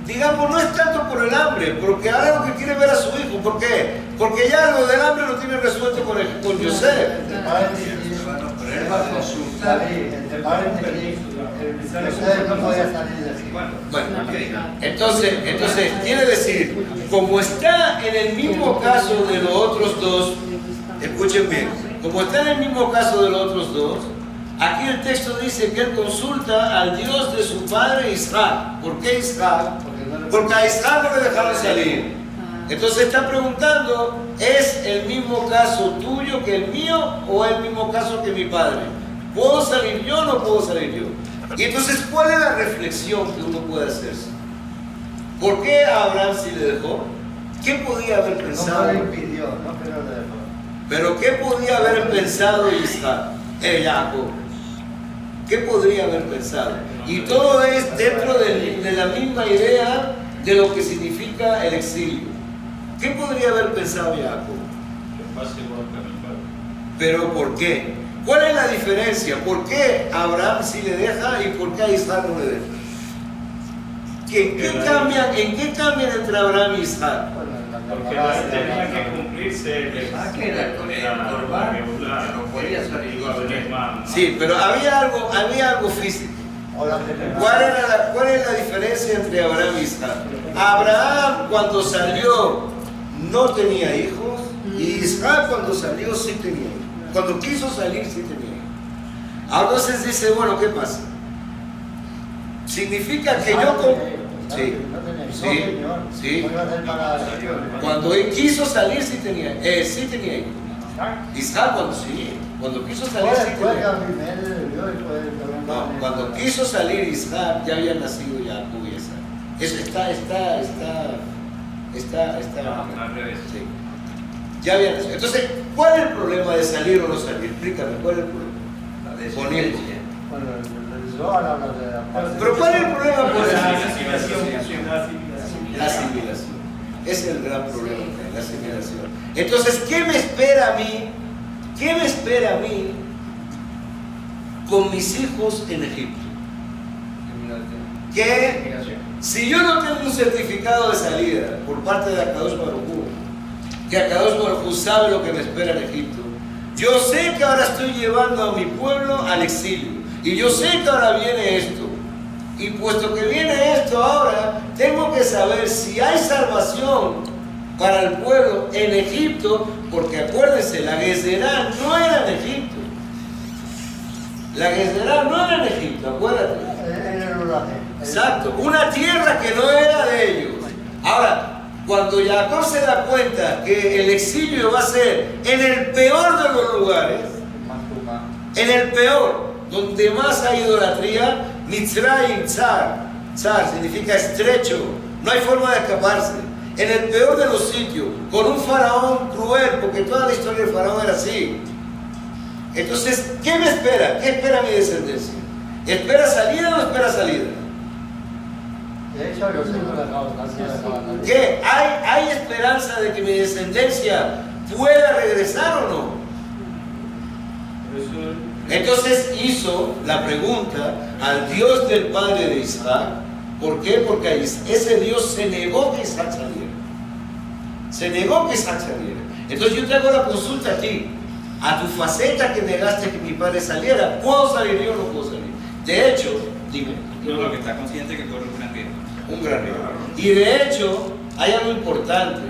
[SPEAKER 1] digamos, no es tanto por el hambre, porque ahora lo que quiere ver a su hijo. ¿Por qué? Porque ya lo del hambre lo tiene resuelto con Yosef.
[SPEAKER 6] va a consultar.
[SPEAKER 2] Entre paréntesis, José no podía salir de Egipto.
[SPEAKER 1] Bueno, entonces quiere decir, como está en el mismo caso de los otros dos, escuchen bien, como está en el mismo caso de los otros dos, aquí el texto dice que él consulta al Dios de su padre Isaac. ¿Por qué Isaac? Porque a Isaac no le dejaron salir. Entonces está preguntando, ¿es el mismo caso tuyo que el mío o el mismo caso que mi padre? ¿Puedo salir yo o no puedo salir yo? Y entonces, ¿cuál es la reflexión que uno puede hacerse? ¿Por qué a Abraham sí le dejó? ¿Qué podía haber pensado?
[SPEAKER 2] No lo impidió, no que no le dejó.
[SPEAKER 1] Pero ¿qué podía haber pensado Isaac? Jacob. ¿Qué podría haber pensado? Y todo es dentro de la misma idea de lo que significa el exilio. ¿Qué podría haber pensado Jacob? ¿Pero por qué? ¿Cuál es la diferencia? ¿Por qué a Abraham sí le deja y por qué a Isaac no le deja? ¿En qué cambian entre Abraham y Isaac?
[SPEAKER 3] Porque tenía que cumplirse
[SPEAKER 6] Que era con el corbán, que no podía salir igual.
[SPEAKER 1] Sí, pero había algo físico. ¿Cuál es la diferencia entre Abraham y Isaac? Abraham cuando salió no tenía hijos y Isaac cuando salió sí tenía hijos. Cuando quiso salir sí tenía hijos. Entonces dice, bueno, ¿qué pasa? Significa que yo... Sí. Cuando él quiso salir sí tenía hijos. Isaac cuando quiso salir sí tenía hijos. No, cuando quiso salir Isaac ya había nacido Jacob y Isaac. Eso está
[SPEAKER 6] al revés.
[SPEAKER 1] Sí. Ya había nacido. Entonces, ¿cuál es el problema de salir o no salir? Explícame, ¿cuál es el problema?
[SPEAKER 6] La
[SPEAKER 1] Poniendo.
[SPEAKER 6] descendencia.
[SPEAKER 1] Pero ¿cuál es el problema con
[SPEAKER 3] la
[SPEAKER 1] la
[SPEAKER 3] asimilación?
[SPEAKER 1] La asimilación. Ese es el gran problema, la asimilación. Entonces, ¿qué me espera a mí? ¿Qué me espera a mí con mis hijos en Egipto? Que si yo no tengo un certificado de salida por parte de Akadosh Baruj Hu, que Akadosh Baruj Hu sabe lo que me espera en Egipto, yo sé que ahora estoy llevando a mi pueblo al exilio y yo sé que ahora viene esto. Y puesto que viene esto ahora, tengo que saber si hay salvación para el pueblo en Egipto, porque acuérdense, la Gezerá no era en Egipto. La Gezerá no era en Egipto, acuérdate. Exacto, una tierra que no era de ellos. Ahora, cuando Jacob se da cuenta que el exilio va a ser en el peor de los lugares, en el peor, donde más hay idolatría, Mitzrayim, Tzar significa estrecho, no hay forma de escaparse. En el peor de los sitios, con un faraón cruel, porque toda la historia del faraón era así. Entonces, ¿qué me espera? ¿Qué espera mi descendencia? ¿Espera salida o no espera salida?
[SPEAKER 2] De hecho, yo sé que la
[SPEAKER 1] ¿Qué? ¿Hay esperanza de que mi descendencia pueda regresar o no? Entonces hizo la pregunta al Dios del padre de Isaac. ¿Por qué? Porque ese Dios se negó que Isaac saliera. Se negó que Isaac saliera. Entonces yo te hago la consulta a ti. A tu faceta que negaste que mi padre saliera, ¿puedo salir yo o no puedo salir? De hecho, dime.
[SPEAKER 6] No, lo que está consciente que corre un gran riesgo.
[SPEAKER 1] Un gran riesgo. Y de hecho, hay algo importante.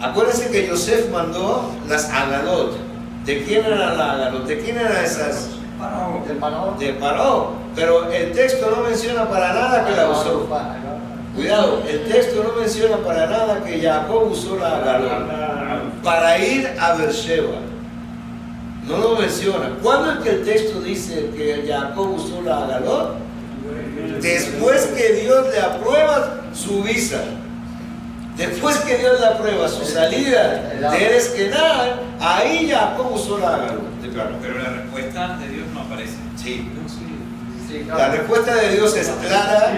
[SPEAKER 1] Acuérdense que Yosef mandó las agalot. ¿De quién eran las agalot? ¿De quién eran esas? De Paró. Pero el texto no menciona para nada que la usó. Cuidado, el texto no menciona para nada que Jacob usó la agalot para ir a Beersheba. No lo menciona. ¿Cuándo es que el texto dice que Jacob usó la agalot? Después que Dios le aprueba su visa. Después que Dios le aprueba su salida de Eres Kenán, ahí Jacob usó la agalot.
[SPEAKER 6] Claro, pero la respuesta de Dios no aparece.
[SPEAKER 1] Sí. La respuesta de Dios es clara,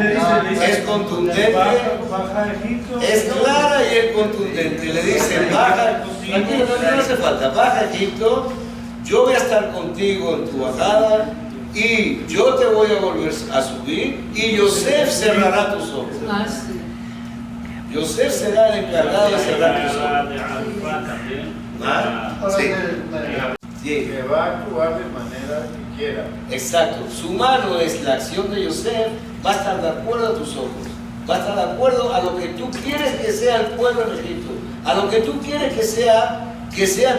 [SPEAKER 1] es contundente,
[SPEAKER 3] baja a Egipto,
[SPEAKER 1] es clara y es contundente. Le dice, baja, tranquilo, no hace falta, baja a Egipto, yo voy a estar contigo en tu bajada y yo te voy a volver a subir y Yosef cerrará tus ojos. Yosef será el encargado de cerrar tus ojos. ¿Ah? Sí. Sí.
[SPEAKER 2] Que va a actuar de manera quiera.
[SPEAKER 1] Exacto. Su mano es la acción de Yosef, va a estar de acuerdo a tus ojos. Va a estar de acuerdo a lo que tú quieres que sea el pueblo en Egipto. A lo que tú quieres que sea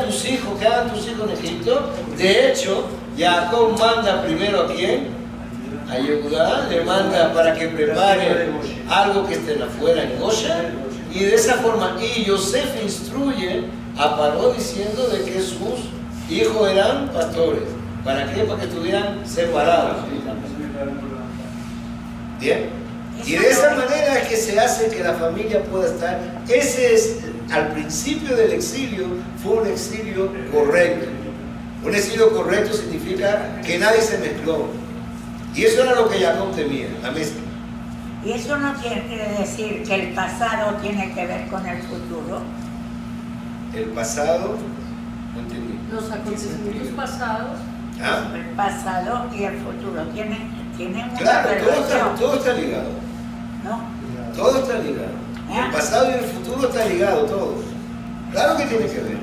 [SPEAKER 1] tus hijos, que hagan tus hijos en Egipto. De hecho, Jacob manda primero a quién? A Yehudá, le manda para que prepare algo que estén afuera en Goshen. Y de esa forma, y Yosef instruye a Paró diciendo de que sus hijos eran pastores. ¿Para qué? Para que estuvieran separados. Bien. Y de esa manera es que se hace que la familia pueda estar. Ese es, al principio del exilio, fue un exilio correcto. Un exilio correcto significa que nadie se mezcló. Y eso era lo que Jacob temía, la mezcla.
[SPEAKER 5] Y eso no quiere decir que el pasado tiene que ver con el futuro.
[SPEAKER 1] El pasado, no entendí.
[SPEAKER 4] Los acontecimientos pasados.
[SPEAKER 1] ¿Ah?
[SPEAKER 5] El pasado y el futuro tienen una
[SPEAKER 1] Claro,
[SPEAKER 5] relación,
[SPEAKER 1] todo está ligado.
[SPEAKER 5] ¿no?
[SPEAKER 1] Todo está ligado. El pasado y el futuro está ligado, todo. Claro que tiene que ver.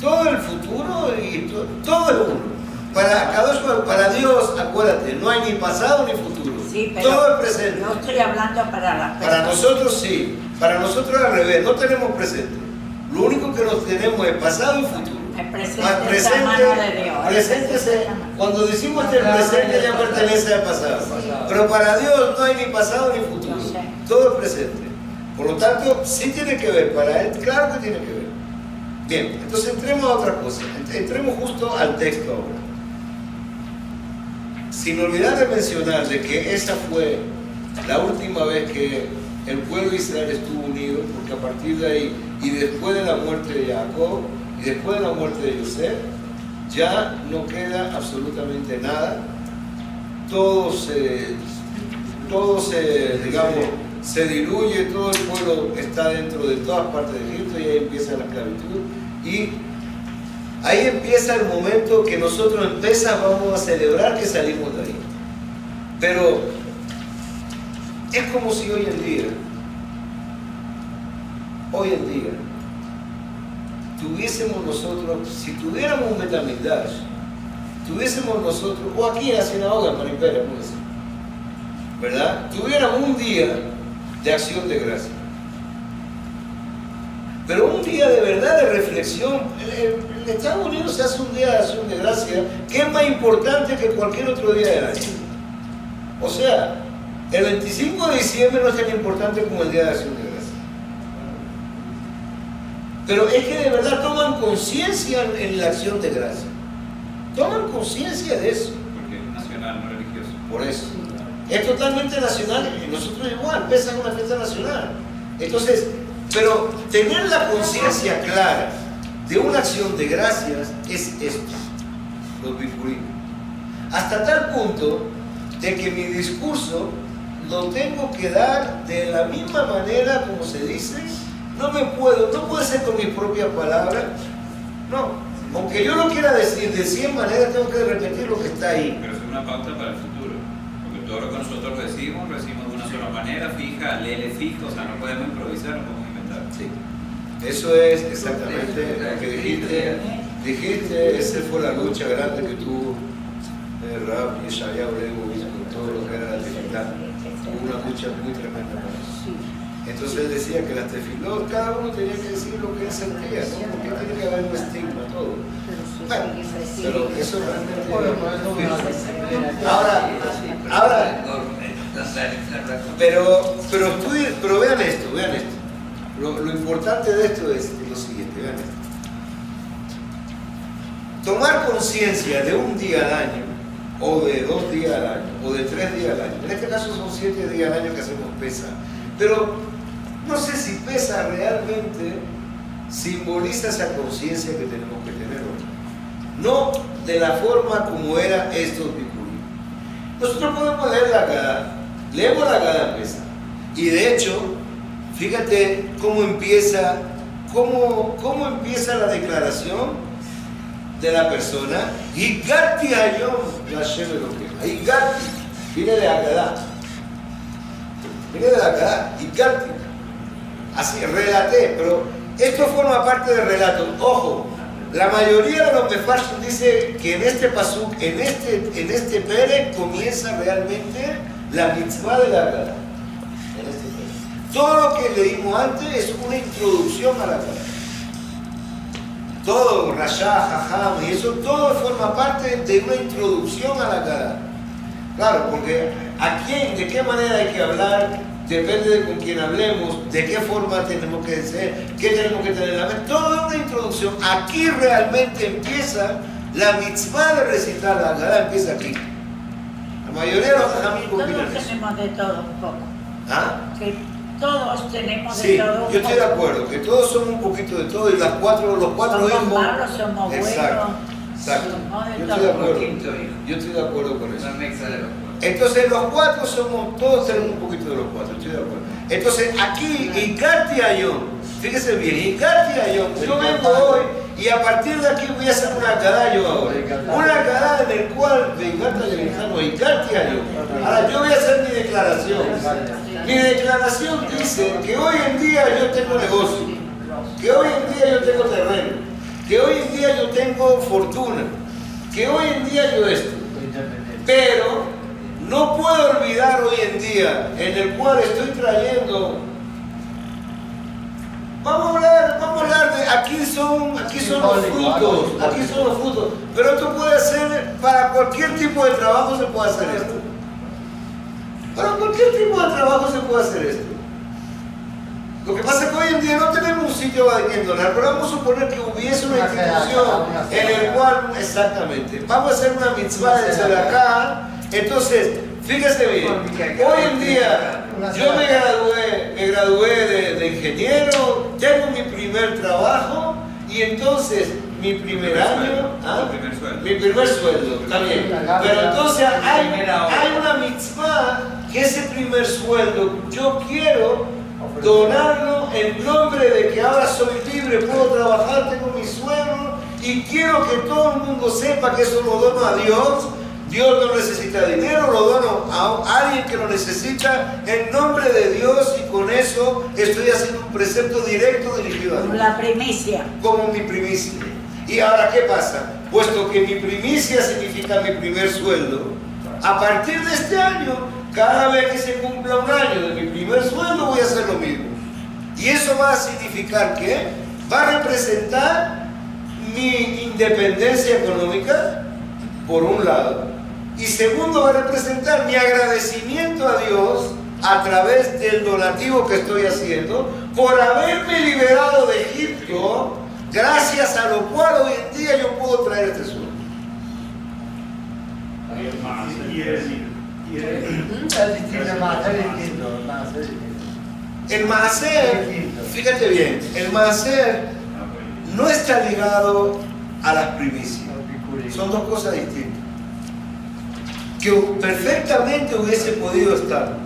[SPEAKER 1] Todo el futuro y todo es uno. Para Dios, acuérdate, no hay ni pasado ni futuro.
[SPEAKER 5] Sí, pero
[SPEAKER 1] todo es presente.
[SPEAKER 5] yo estoy hablando para las personas.
[SPEAKER 1] Para nosotros sí. Para nosotros al revés, no tenemos presente. Lo único que nos tenemos es pasado y futuro.
[SPEAKER 5] El presente es la mano de Dios.
[SPEAKER 1] Cuando decimos que el presente ya pertenece al pasado. Pero para Dios no hay ni pasado ni futuro. Todo es presente. Por lo tanto, sí tiene que ver. Para Él, claro que tiene que ver. Bien, entonces entremos a otra cosa. Entremos justo al texto ahora. Sin olvidar de mencionar de que esa fue la última vez que el pueblo de Israel estuvo unido, porque a partir de ahí, y después de la muerte de Jacob, y después de la muerte de Yosef, ya no queda absolutamente nada. Todo se diluye, todo el pueblo está dentro de todas partes de Egipto y ahí empieza la esclavitud. Y ahí empieza el momento que nosotros vamos a celebrar que salimos de ahí. Pero es como si hoy en día, tuviésemos nosotros, si tuviéramos un Betamigdash, tuviésemos nosotros, o aquí en la sinagoga, Maripera, ¿verdad? Tuviéramos un día de acción de gracia. Pero un día de verdad de reflexión. En Estados Unidos se hace un día de acción de gracia que es más importante que cualquier otro día del año. O sea, el 25 de diciembre no es tan importante como el día de acción de gracia. Pero es que de verdad toman conciencia en la acción de gracia. Toman conciencia de eso.
[SPEAKER 6] Porque es nacional, no religioso.
[SPEAKER 1] Por eso. Es totalmente nacional. Nosotros igual, Pesaj es una fiesta nacional. Entonces, pero tener la conciencia clara de una acción de gracias es esto, los bikurim. Hasta tal punto de que mi discurso lo tengo que dar de la misma manera como se dice. No puede ser con mis propias palabras. No, aunque yo lo quiera decir de 100 maneras, tengo que repetir lo que está ahí.
[SPEAKER 6] Pero es una pauta para el futuro. Porque todo lo que nosotros decimos de una sola manera, fija, lele fijo, o sea, no podemos improvisar, no podemos inventar.
[SPEAKER 1] Sí. Eso es exactamente lo que dijiste. Dijiste, esa fue la lucha grande que tuvo Rab y Yeshayahu Leibovitz con todo lo que era la tefilá. Hubo una lucha muy tremenda para eso. Entonces él decía que las tefilot, cada uno tenía que decir lo que él sentía, ¿no? Porque tiene que haber un estigma, todo. Bueno, pero eso realmente... Pero vean esto. Lo importante de esto es lo siguiente, vean esto. Tomar conciencia de un día al año, o de 2 días al año, o de 3 días al año. En este caso son 7 días al año que hacemos Pesaj. Pero no sé si Pesaj realmente simboliza esa conciencia que tenemos que tener hoy. No de la forma como era estos bikurim. Nosotros podemos leer la Haggadah. Leemos la Haggadah en Pesaj. Y de hecho, fíjate cómo empieza la declaración de la persona. Higati hayom Hashem Elokecha. Higati. Viene de Haggadah. Viene de la Haggadah. Higati. Así, relaté. Pero esto forma parte del relato. Ojo, La mayoría de los mefarshim dice que en este pasuk, en este pere, comienza realmente la mitzvah de la Haggadah. En este pere. Todo lo que leímos antes es una introducción a la Haggadah. Todo, Rasha, Jajam, y eso todo forma parte de una introducción a la Haggadah. Claro, porque a quién, de qué manera hay que hablar, depende de con quién hablemos, de qué forma tenemos que ser, qué tenemos que tener en la mente. Todo es una introducción. Aquí realmente empieza la mitzvah de recitar la Haggadah, empieza aquí. La mayoría de los jajamim combinan
[SPEAKER 5] Todos
[SPEAKER 1] eso.
[SPEAKER 5] tenemos de todo un poco.
[SPEAKER 1] ¿Ah?
[SPEAKER 5] Que todos tenemos de
[SPEAKER 1] Sí,
[SPEAKER 5] todo un
[SPEAKER 1] yo
[SPEAKER 5] poco.
[SPEAKER 1] estoy de acuerdo, que todos somos un poquito de todo y los cuatro
[SPEAKER 5] Somos
[SPEAKER 1] hijos.
[SPEAKER 5] malos, somos buenos.
[SPEAKER 1] Exacto, exacto.
[SPEAKER 5] Somos de
[SPEAKER 1] Yo
[SPEAKER 5] todo.
[SPEAKER 1] estoy de acuerdo.
[SPEAKER 6] Quinto hijo.
[SPEAKER 1] Yo estoy de acuerdo con eso.
[SPEAKER 6] Una mezcla de los cuatro.
[SPEAKER 1] Entonces los cuatro somos, todos tenemos un poquito de los cuatro, estoy de acuerdo. Entonces aquí, Ikati Ayom, fíjese bien, Ikati Ayom, yo vengo hoy y a partir de aquí voy a hacer una Haggadah yo ahora. Una Haggadah en el cual, Ikati Ayom. Ahora yo voy a hacer mi declaración. Mi declaración dice que hoy en día yo tengo negocio, que hoy en día yo tengo terreno, que hoy en día yo tengo fortuna, que hoy en día yo esto. Pero no puedo olvidar hoy en día en el cual estoy trayendo. Vamos a hablar de aquí son los frutos. Pero esto puede ser para cualquier tipo de trabajo se puede hacer esto. Para cualquier tipo de trabajo se puede hacer esto. Lo que pasa es que hoy en día no tenemos un sitio en donar, pero vamos a suponer que hubiese una institución en el cual, exactamente, vamos a hacer una mitzvah desde acá. Entonces, fíjese bien, hoy en día yo me gradué de ingeniero, tengo mi primer trabajo y entonces mi primer año, mi primer sueldo, está bien. Pero entonces hay una mitzvah que ese primer sueldo yo quiero donarlo en nombre de que ahora soy libre, puedo trabajar, tengo mi sueldo y quiero que todo el mundo sepa que eso lo dono a Dios. Dios no necesita dinero, lo dono a alguien que lo necesita en nombre de Dios y con eso estoy haciendo un precepto directo dirigido a Dios.
[SPEAKER 5] La primicia.
[SPEAKER 1] Como mi primicia. Y ahora, ¿qué pasa? Puesto que mi primicia significa mi primer sueldo, a partir de este año, cada vez que se cumpla un año de mi primer sueldo, voy a hacer lo mismo. Y eso va a significar que va a representar mi independencia económica, por un lado, y segundo va a representar mi agradecimiento a Dios a través del donativo que estoy haciendo por haberme liberado de Egipto, gracias a lo cual hoy en día yo puedo traer este sueldo. El maaser, fíjate bien, el maaser no está ligado a las primicias. Son dos cosas distintas. Que perfectamente hubiese podido estar.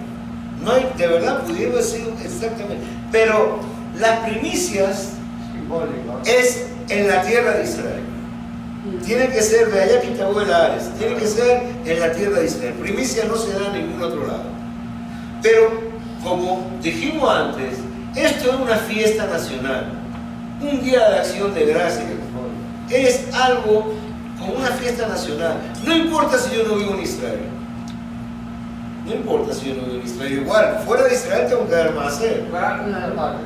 [SPEAKER 1] No hay, de verdad, pudiera haber sido exactamente. Pero las primicias es en la tierra de Israel. Tiene que ser de allá Quitabuelares, tiene que ser en la tierra de Israel. Primicia no se da en ningún otro lado. Pero, como dijimos antes, esto es una fiesta nacional, un día de acción de gracias. Es algo como una fiesta nacional. No importa si yo no vivo en Israel. No importa si yo no vivo en Israel. Igual, fuera de Israel tengo que dar maaser.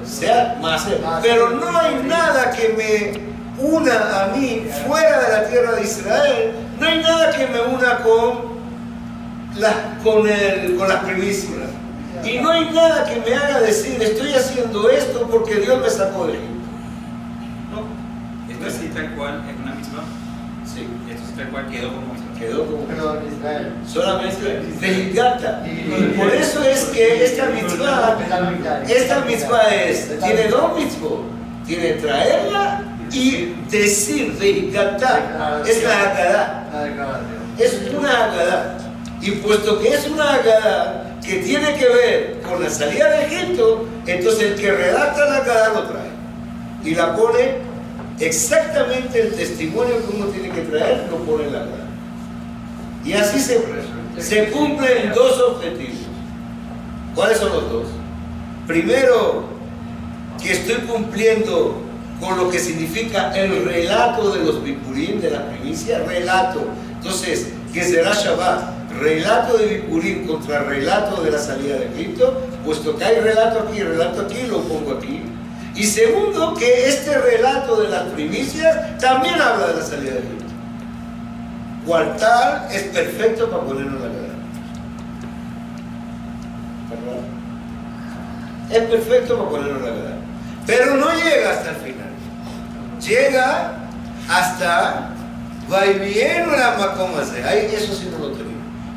[SPEAKER 1] Sea maaser. Pero no hay nada que me una a mí fuera de la tierra de Israel. No hay nada que me una con las primicias. Y no hay nada que me haga decir, estoy haciendo esto porque Dios me sacó de Egipto. No.
[SPEAKER 6] Esto sí tal cual es una misma.
[SPEAKER 1] Sí.
[SPEAKER 6] Esto sí tal cual quedó como misma.
[SPEAKER 1] Quedó como solamente Vejigata. Y por eso es que esta mitzvah tiene dos mitzvot. Tiene traerla y decir Vejigata. Es la Haggadah. Es una Haggadah. Y puesto que es una Haggadah que tiene que ver con la salida de Egipto, entonces el que redacta la Haggadah lo trae. Y la pone exactamente el testimonio que uno tiene que traer, lo pone en la Haggadah. Y así se cumplen dos objetivos. ¿Cuáles son los dos? Primero, que estoy cumpliendo con lo que significa el relato de los Bikurim, de la primicia, relato. Entonces, que será Shabbat, relato de Bikurim contra relato de la salida de Egipto, puesto que hay relato aquí, lo pongo aquí. Y segundo, que este relato de las primicias también habla de la salida de Egipto. Cual tal es perfecto para ponerlo en la cara. ¿Verdad? Es perfecto para ponerlo en la cara. Pero no llega hasta el final. Llega hasta Vaivienu la Macomase. Ahí eso sí no lo tenemos.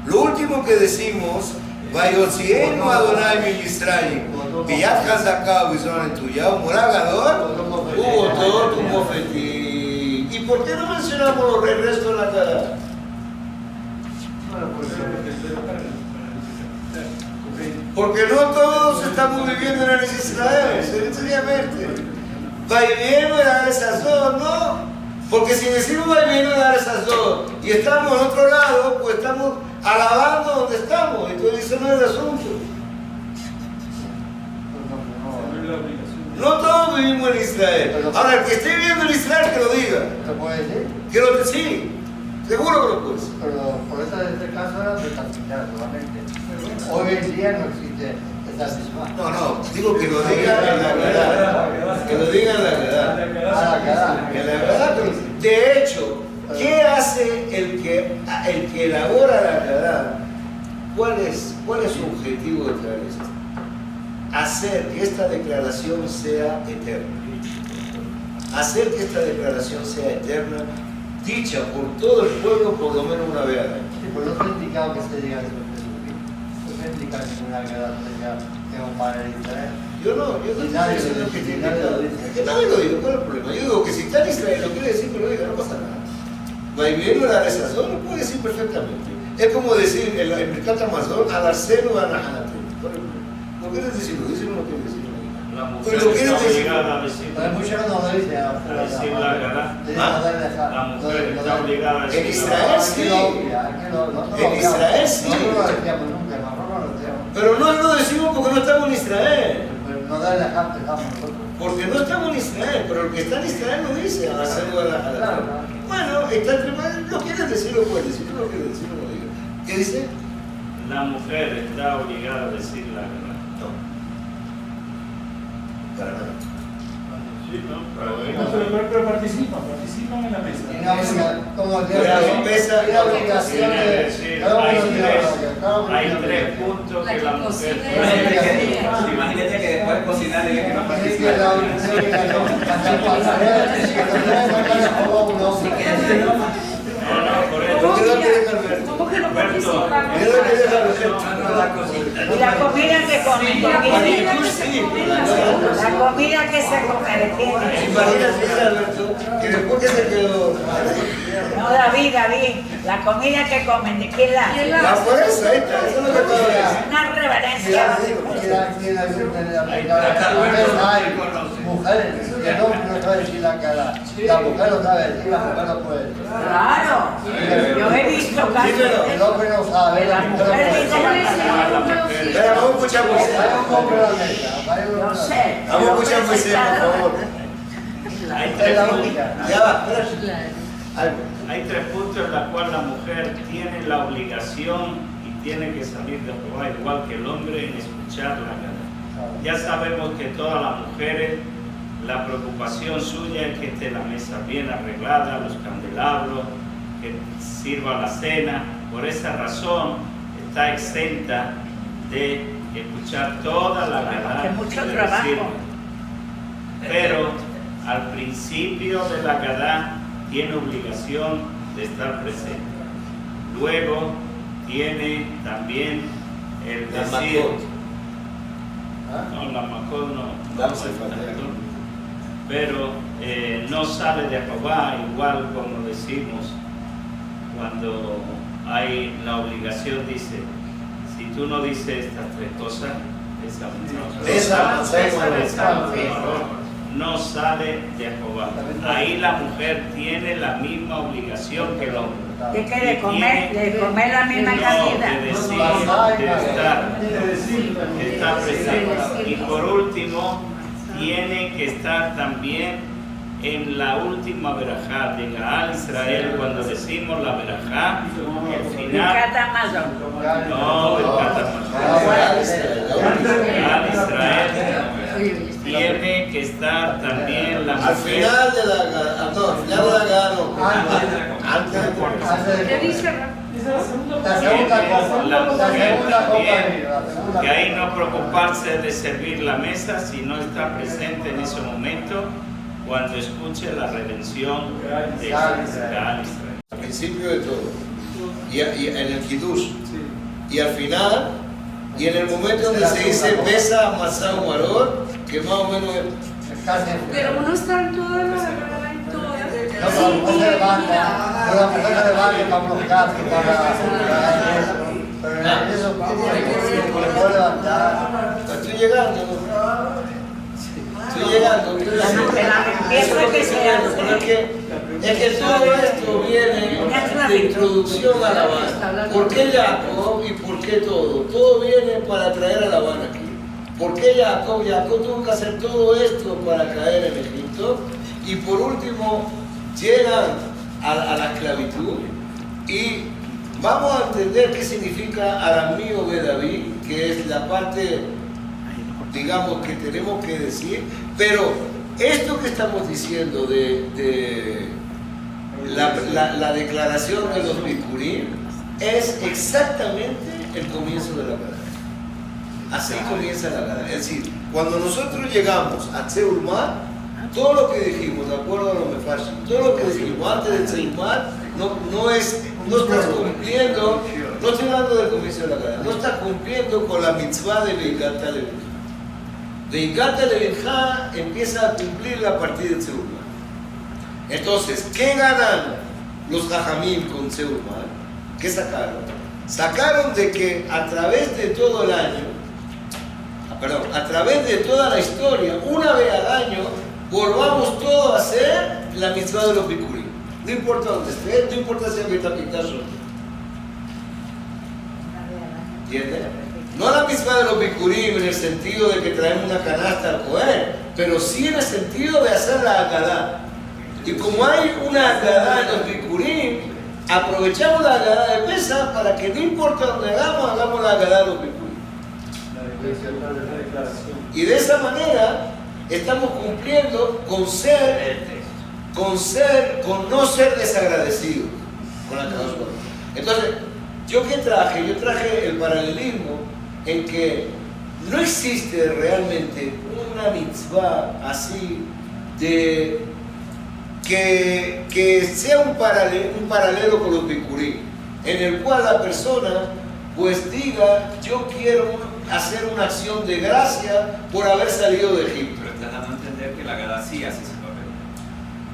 [SPEAKER 1] Lo último que decimos, Vayosienu Adonai mi Yisrael, Villat Hazakah Bizon Tuyao, Moragador, hubo todo un mofetí. ¿Y por qué no mencionamos los regresos en la cara? Porque no todos estamos viviendo en el Israel, sencillamente. Vaivienu era esas dos, ¿no? Porque si decimos Vaivienu era esas dos y estamos en otro lado, pues estamos alabando donde estamos. Entonces eso no es el asunto. No todos vivimos en Israel. Ahora, el que esté viviendo en Israel, que lo diga.
[SPEAKER 2] ¿Se puede decir?
[SPEAKER 1] Que lo diga, sí. Seguro que lo puede decir.
[SPEAKER 2] Pero por eso en este caso era de cantidad solamente. Hoy en día no existe esa misma.
[SPEAKER 1] No, digo que lo diga en la verdad. Que lo diga en la verdad. En la verdad. De hecho, ¿qué hace el que elabora la verdad? ¿Cuál es su objetivo de traer esto? Hacer que esta declaración sea eterna. Hacer que esta declaración sea eterna, dicha por todo el pueblo por lo menos una vez al año.
[SPEAKER 2] Sí, pero no está indicado que se diga eso en Jesucristo. No está indicado que una guerra tenga un padre de Israel.
[SPEAKER 1] Yo no estoy diciendo que tiene que nadie lo diga, ¿cuál es el problema? Yo digo que si está en Israel lo quiere decir, pero diga, no pasa nada. Vaivienu la resazón lo puede decir perfectamente. Es como decir el Mercat Amazon, Adarceno Anahanate. ¿No quieres decirlo? Dice no lo quiere decir.
[SPEAKER 3] La mujer
[SPEAKER 1] Pero
[SPEAKER 3] está
[SPEAKER 1] decir?
[SPEAKER 3] obligada a decir.
[SPEAKER 2] Pero muchos no lo dicen.
[SPEAKER 3] A decir la verdad. La mujer está obligada a
[SPEAKER 1] En
[SPEAKER 3] decir.
[SPEAKER 1] Israel sí. En Israel sí.
[SPEAKER 2] Nosotros no lo decíamos nunca, nosotros no lo decíamos.
[SPEAKER 1] Pero no lo decimos porque no estamos en Israel.
[SPEAKER 2] No debe dejar, dejamos nosotros.
[SPEAKER 1] Porque no estamos en Israel, pero el que está en Israel lo dice, Adarceno Anahanate. Bueno, está entre más. No quieres decirlo, puedes decirlo, no quieres decirlo, no digas. ¿Qué dice?
[SPEAKER 3] La mujer está obligada a decir la verdad.
[SPEAKER 1] No. Para nada.
[SPEAKER 3] Pero participan en la mesa.
[SPEAKER 2] Y no, como
[SPEAKER 1] Pero
[SPEAKER 2] obligación de
[SPEAKER 3] Hay tres puntos que la mujer
[SPEAKER 6] Imagínate que después de cocinar diga que no participa.
[SPEAKER 3] por eso.
[SPEAKER 1] ¿Por qué no quieres Alberto?
[SPEAKER 4] ¿Cómo que no
[SPEAKER 1] ¿Qué
[SPEAKER 4] participan?
[SPEAKER 1] es lo que quieres Alberto?
[SPEAKER 5] Y la comida que comen, la comida que se come, ¿de quién es?
[SPEAKER 1] Imagínate, Alberto, que después que se quedó.
[SPEAKER 5] No, David, la comida que comen, ¿de quién la?
[SPEAKER 4] ¿Quién la
[SPEAKER 1] La fuerza, ahí está, eso es lo que acabo de decir.
[SPEAKER 5] Una reverencia.
[SPEAKER 2] Mujeres, que el hombre no sabe decir la cara. La mujer lo sabe decir, la mujer no puede decir.
[SPEAKER 5] Claro, yo he visto casos
[SPEAKER 2] El hombre no sabe, la mujer no puede decir.
[SPEAKER 1] Espera, vamos a escuchar Moisés.
[SPEAKER 2] Hay un hombre en la mesa,
[SPEAKER 5] no sé.
[SPEAKER 1] Vamos a escuchar Moisés, por favor.
[SPEAKER 2] es la única.
[SPEAKER 1] Ya va, espera. Algo.
[SPEAKER 3] Hay tres puntos en los cuales la mujer tiene la obligación y tiene que salir de Jehová igual que el hombre en escuchar la verdad. Ya sabemos que todas las mujeres, la preocupación suya es que esté la mesa bien arreglada, los candelabros, que sirva la cena. Por esa razón está exenta de escuchar toda la verdad.
[SPEAKER 5] Que mucho
[SPEAKER 3] que le
[SPEAKER 5] trabajo.
[SPEAKER 3] sirve. Pero al principio de la Gadá tiene obligación de estar presente. Luego tiene también el
[SPEAKER 1] La
[SPEAKER 3] decir.
[SPEAKER 1] Makot.
[SPEAKER 3] No, la Makot no.
[SPEAKER 1] Vamos a faltar.
[SPEAKER 3] Pero no sale de Jehová, igual como decimos cuando hay la obligación, dice, si tú no dices estas tres cosas, no sale de Jehová. Ahí la mujer tiene la misma obligación que el hombre.
[SPEAKER 5] ¿Qué quiere comer? ¿De comer la misma
[SPEAKER 3] No,
[SPEAKER 5] cantidad?
[SPEAKER 3] de decir, de estar presente. Y por último, tiene que estar también en la última verajá de Gaal Israel, cuando decimos la verajá, el final,
[SPEAKER 5] Catamazón.
[SPEAKER 3] no, el Catamazón. Gaal Israel tiene que estar también la
[SPEAKER 1] Al
[SPEAKER 3] mujer.
[SPEAKER 1] final de la gana, no, al final de la gana, antes de
[SPEAKER 4] ¿Qué dice?
[SPEAKER 2] La segunda copa.
[SPEAKER 3] La
[SPEAKER 2] La
[SPEAKER 3] mujer
[SPEAKER 2] segunda copa.
[SPEAKER 3] también,
[SPEAKER 2] La segunda
[SPEAKER 3] que ahí
[SPEAKER 2] copa.
[SPEAKER 3] no preocuparse de servir la mesa si no está presente en ese momento cuando escuche la redención de Gaal Israel.
[SPEAKER 1] al principio de todo, y en el Kiddush, y al final, y en el momento donde se dice Pesa, Masá o Maror, que más o menos es.
[SPEAKER 4] Pero uno está en todas las...
[SPEAKER 2] No, la mujer se levanta, pero la mujer se levanta para unos gatos, para eso. Pero eso, ¿cómo le puede levantar?
[SPEAKER 1] Estoy llegando, ¿no? Estoy llegando.
[SPEAKER 5] La limpieza que se hace.
[SPEAKER 1] Es que todo esto viene de introducción a La Habana. ¿Por qué Jacob y por qué todo? Todo viene para traer a La Habana aquí. ¿Por qué Jacob? Jacob tuvo que hacer todo esto para caer en Egipto. Y por último, llegan a la esclavitud. Y vamos a entender qué significa Aramí Obed-David, que es la parte, digamos, que tenemos que decir. Pero esto que estamos diciendo de la declaración de los Bikurim es exactamente el comienzo de la Gadá. Así comienza la Gadá. Es decir, cuando nosotros llegamos a Tzeulmat, todo lo que dijimos, de acuerdo a los Mefarshim, todo lo que dijimos antes de Tzeulmat, no estás cumpliendo, no estoy hablando del comienzo de la Gadá, no estás cumpliendo con la mitzvah de Beikat HaLevinja. Beikat HaLevinja empieza a cumplirla a partir de Tzeulmat. Entonces, ¿qué ganan los Jajamim con Tzeulmat? ¿Qué sacaron? Sacaron de que a través de todo el año, a través de toda la historia, una vez al año, volvamos todos a hacer la mitzvah de los Bikurim. No importa dónde esté, no importa si es Beit HaMikdash o no. ¿Entiendes? No la mitzvah de los Bikurim en el sentido de que traemos una canasta al Cohen, pero sí en el sentido de hacer la Haggadah. Y como hay una Haggadah en los Bikurim, aprovechamos la Haggadah de Pesach para que no importa dónde hagamos la Haggadah de los Bikurim. Y de esa manera estamos cumpliendo con no ser desagradecidos con la Kadosh Baruj Hu. Entonces, ¿yo qué traje? Yo traje el paralelismo en que no existe realmente una mitzvah así de que sea un paralelo con los Bikurim, en el cual la persona pues diga, yo quiero hacer una acción de gracia por haber salido de Egipto.
[SPEAKER 6] Pero estás dando a entender que la Gadá sí hace ese papel.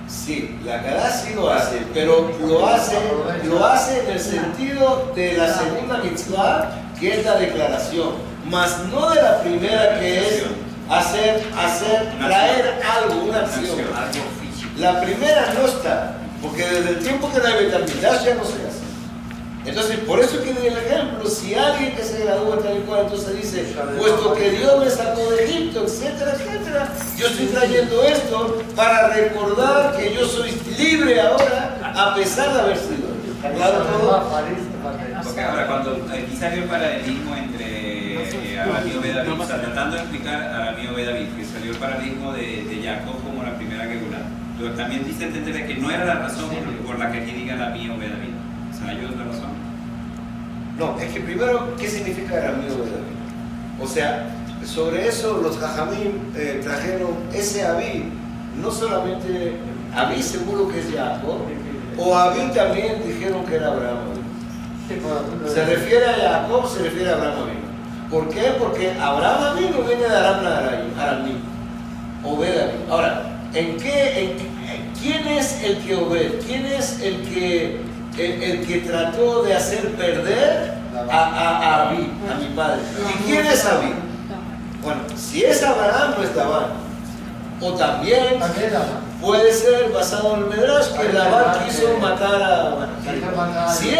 [SPEAKER 1] Sí, la Gadá sí lo hace, pero lo hace en el sentido de la segunda mitzvah, que es la declaración, más no de la primera, que es traer algo, una acción. La primera no está, porque desde el tiempo que no hay Beit HaMikdash ya no se hace. Entonces, por eso que en el ejemplo, si alguien que se gradúa tal y cual, entonces dice, puesto que Dios me sacó de Egipto, etcétera, etcétera, yo estoy trayendo esto para recordar que yo soy libre ahora, a pesar de haber sido. ¿Claro todo?
[SPEAKER 6] Porque ahora, cuando aquí salió el paralelismo entre Aramí Obed-David, o sea, tratando de explicar Aramí Obed-David, que salió el paralelismo de Jacob como la primera Geulá, pero también dice entender que no era la razón por la que aquí diga Aramí Obed-David. O sea, ¿hay otra razón?
[SPEAKER 1] No, es que primero, ¿qué significa Aramí Obed-David? O sea, sobre eso los Jajamim trajeron ese Abí, no solamente Abí seguro que es Jacob, o Abí también dijeron que era Abraham Abí. Se refiere a Jacob, se refiere a Abraham Abí. ¿Por qué? Porque Abraham Abí no viene de Aramí, Obed-David. Ahora, ¿quién es el que Obed? ¿Quién es el que trató de hacer perder a Abí, a mi padre? ¿Y quién es Abí? Bueno, si es Abraham, no es Labán. O también puede ser basado en el Medrash que Labán quiso matar a... Si es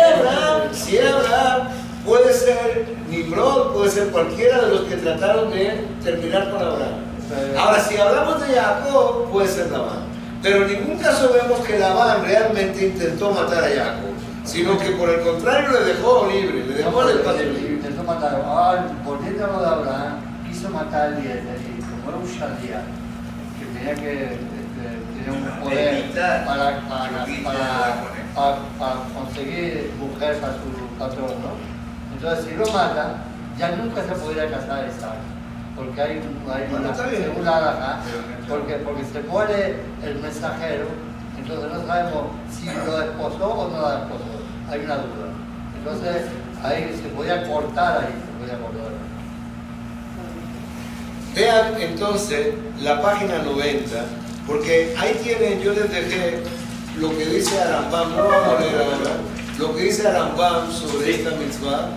[SPEAKER 1] Abraham, puede ser Nimrod, puede ser cualquiera de los que trataron de terminar con Abraham. Ahora, si hablamos de Jacob, puede ser Labán. Pero en ningún caso vemos que Labán realmente intentó matar a Jacob, sino que por el contrario le dejó libre, le dejó el espacio libre.
[SPEAKER 2] Intentó matar. Ahora, volviéndolo de Abraham, quiso matar a Eliezer y como era un shaliach, que tenía que tener un poder para conseguir mujer para su patrón, ¿no? Entonces, si lo mata, ya nunca se podría casar Isaac, porque hay una segunda halajá, porque se muere el mensajero, entonces no sabemos si lo desposó o no lo desposó, hay una duda. Entonces, ahí se podía cortar,
[SPEAKER 1] Vean entonces la página 90, porque ahí tienen, yo les dejé lo que dice Arambam, no vamos a leer ahora, lo que dice Arambam sobre esta mitzvah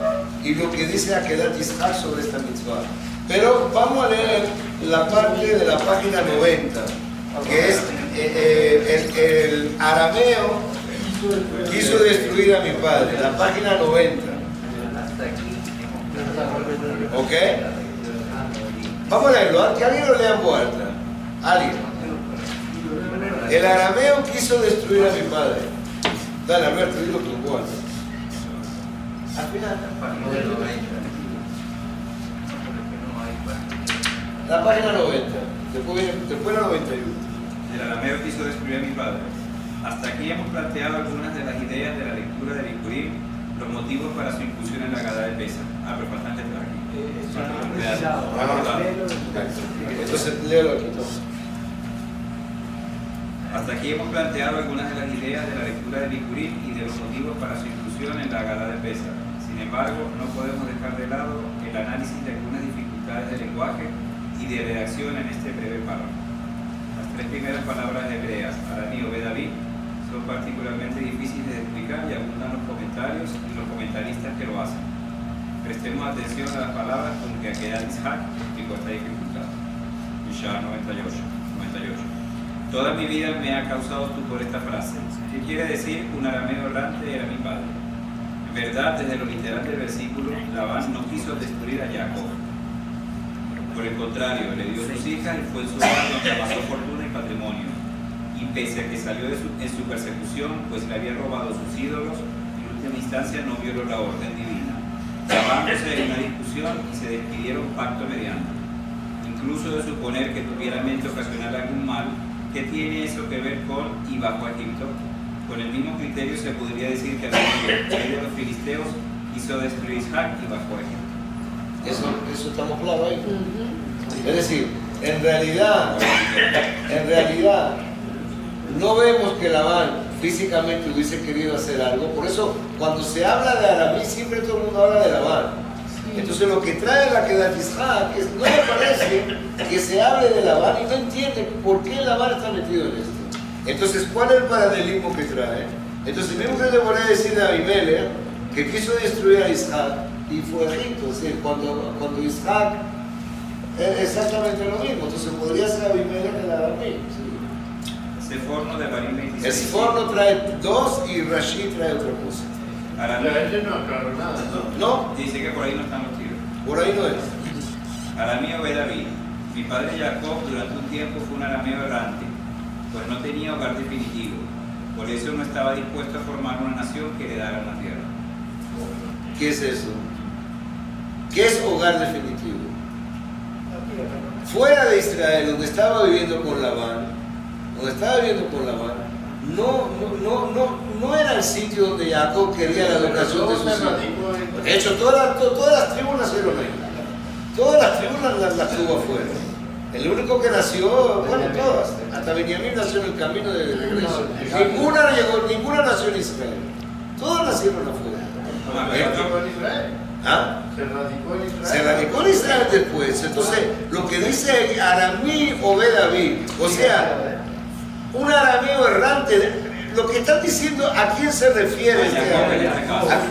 [SPEAKER 1] y lo que dice Akedat Yitzhak sobre esta mitzvah. Pero vamos a leer la parte de la página 90, que es el arameo quiso destruir a mi padre, la página 90. ¿Ok? Vamos a leerlo, que alguien lo lea en voz alta. Alguien. El arameo quiso destruir a mi padre. Dale, Alberto, dilo tú en voz alta. Al final. La página 90, después la 91.
[SPEAKER 6] El arameo quiso destruir a mi padre. Hasta aquí hemos planteado algunas de las ideas de la lectura de Bikurim, los motivos para su inclusión en la Gadá de Pesach. Pero faltan letras aquí.
[SPEAKER 1] Entonces, léelo aquí.
[SPEAKER 6] Hasta aquí hemos planteado algunas de las ideas de la lectura de Bikurim y de los motivos para su inclusión en la Gadá de Pesach. Sin embargo, no podemos dejar de lado el análisis de algunas dificultades de lenguaje y de redacción en este breve párrafo. Las tres primeras palabras hebreas, Arani, Obed, David, son particularmente difíciles de explicar y abundan los comentarios y los comentaristas que lo hacen. Prestemos atención a las palabras con que Akedat Yitzhak explicó esta dificultad. Yeshar 98. Toda mi vida me ha causado estupor esta frase. ¿Qué quiere decir? Un arameo errante era mi padre. En verdad, desde lo literal del versículo, Labán no quiso destruir a Jacob. Por el contrario, le dio sus hijas y fue en su hogar donde amasó fortuna y patrimonio. Y pese a que salió en su persecución, pues le había robado sus ídolos, en última instancia no violó la orden divina. Trabajándose en una discusión y se despidieron pacto mediante. Incluso de suponer que tuviera mente ocasional algún mal, ¿qué tiene eso que ver con y bajo Egipto? Con el mismo criterio se podría decir que el rey de los filisteos hizo destruir Isaac y bajo Egipto.
[SPEAKER 1] Eso estamos claros ahí. Es decir, en realidad, no vemos que Labán físicamente hubiese querido hacer algo. Por eso, cuando se habla de Aramí, siempre todo el mundo habla de Labán. Entonces, lo que trae la Akedat Yitzhak es, no me parece que se hable de Labán y no entiende por qué Labán está metido en esto. Entonces, ¿cuál es el paralelismo que trae? Entonces, mismo que le podría decir a Abimelech que quiso destruir a Isaac y fue a Egipto. Es decir, cuando Isaac es exactamente lo mismo. Entonces, podría ser Abimelech el Aramí.
[SPEAKER 6] Ese forno de Barim 26.
[SPEAKER 1] El forno trae dos y Rashi trae otra cosa.
[SPEAKER 7] Ese no aclaró nada, ¿no?
[SPEAKER 1] ¿No?
[SPEAKER 6] Dice que por ahí no están los tiros.
[SPEAKER 1] Por ahí no es.
[SPEAKER 6] Aramí Obed David. Mi padre Jacob durante un tiempo fue un arameo errante, pues no tenía hogar definitivo. Por eso no estaba dispuesto a formar una nación que heredara una tierra.
[SPEAKER 1] ¿Qué es eso? ¿Qué es hogar definitivo? Fuera de Israel, donde estaba viviendo con Labán, no era el sitio donde Jacob quería la educación de sus hijos. De hecho, todas las tribus nacieron ahí. Todas las tribus las tuvo afuera. El único que nació, bueno, todas. Hasta Benjamín nació en el camino de regreso. Ninguna nació en Israel. Todas nacieron afuera. ¿Ah? Se radicó en Israel después. Entonces, lo que dice Aramí Obed David, o sea, un arameo errante, lo que están diciendo, ¿a quién se refiere este arameo?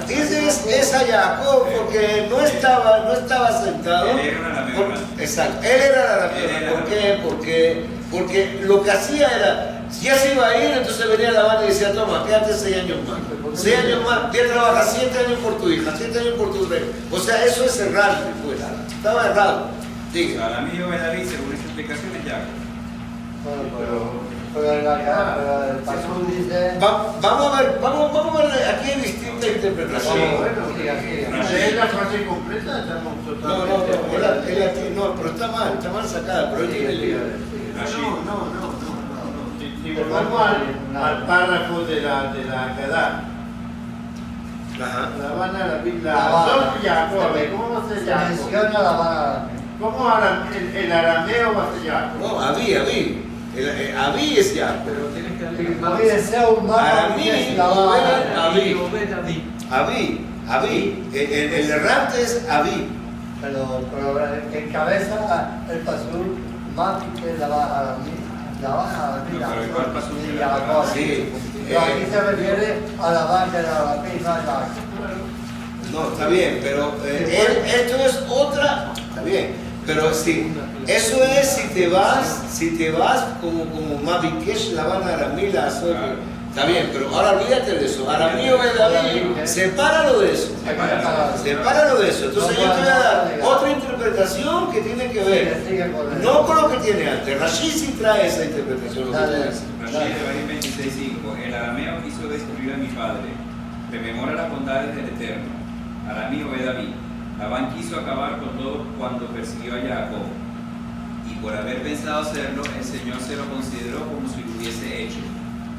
[SPEAKER 1] Es a Jacob, porque no estaba sentado.
[SPEAKER 6] Él era un arameo errante.
[SPEAKER 1] Exacto, él era el arameo. ¿Por qué? Porque lo que hacía era, si ya se iba a ir, entonces venía Labán y decía, toma, quédate 6 años más. 6 años más, ya trabaja 7 años por tu hija, 7 años por tu rey. O sea, eso es errante, pues. Estaba errado. Diga.
[SPEAKER 6] Aramí Obed David, según esta explicación, es Jacob.
[SPEAKER 7] Pero
[SPEAKER 2] Pero el Pasú dice...
[SPEAKER 1] Vamos a ver, aquí hay distintas interpretaciones.
[SPEAKER 7] ¿Es la frase completa? Estamos totalmente...
[SPEAKER 1] No, pero está mal sacada, pero él tiene el libro.
[SPEAKER 7] No. Si volvamos al párrafo de la Kadá. La Habana Aramí, la Son Jacob, ¿cómo se llama?
[SPEAKER 2] Menciona la Habana Aramí.
[SPEAKER 7] ¿Cómo el arameo va a ser Jacob?
[SPEAKER 1] No, Abí es Jacob.
[SPEAKER 8] Pero tienes que darle
[SPEAKER 2] Abí desea un mapa.
[SPEAKER 1] Aramí, Abí. El errante es Abí.
[SPEAKER 2] Pero el que encabeza el Pasú, más que la Habana Aramí. La Habana Aramí.
[SPEAKER 6] Pero igual Pasú
[SPEAKER 2] Y
[SPEAKER 6] que
[SPEAKER 2] la
[SPEAKER 6] la
[SPEAKER 2] Jacob.
[SPEAKER 1] Sí.
[SPEAKER 2] Pero aquí se refiere a la Habana Aramí, no a la...
[SPEAKER 1] No, está bien, pero esto es otra. Está bien, pero sí. Eso es si te vas como Mabikesh, la Habana Aramí, la Azor. Está bien, pero ahora olvídate de eso. Aramí o David, sepáralo de eso. Sepáralo de eso. Entonces yo te voy a dar otra interpretación que tiene que ver no con lo que tiene antes. Rashi sí trae esa interpretación.
[SPEAKER 6] Rashid de Barim 26:5. El arameo quiso destruir a mi padre. Rememora las bondades del Eterno. Aramí o David. Labán quiso acabar con todo cuando persiguió a Jacob. Y por haber pensado hacerlo, el Señor se lo consideró como si lo hubiese hecho.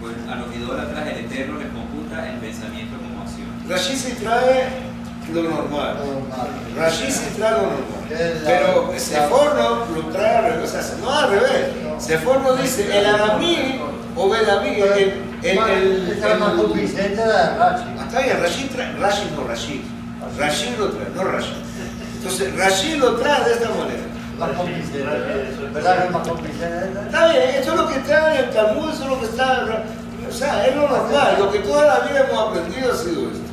[SPEAKER 6] Pues a los idólatras el Eterno les computa el pensamiento como acción.
[SPEAKER 1] Rashi sí trae lo normal. Rashi sí trae lo normal. Pero Seforno lo trae al revés. O sea, no al revés. Seforno dice el Aramí o David.
[SPEAKER 2] Esta es más convincente de Rashi.
[SPEAKER 1] Está bien, Rashi lo trae, no Rashi. Entonces, Rashi lo trae de esta manera.
[SPEAKER 2] Más convincente. ¿Verdad que es más convincente?
[SPEAKER 1] Está bien, esto es lo que está en el Talmud, eso es lo que está. O sea, es lo normal. Lo que toda la vida hemos aprendido ha sido esto.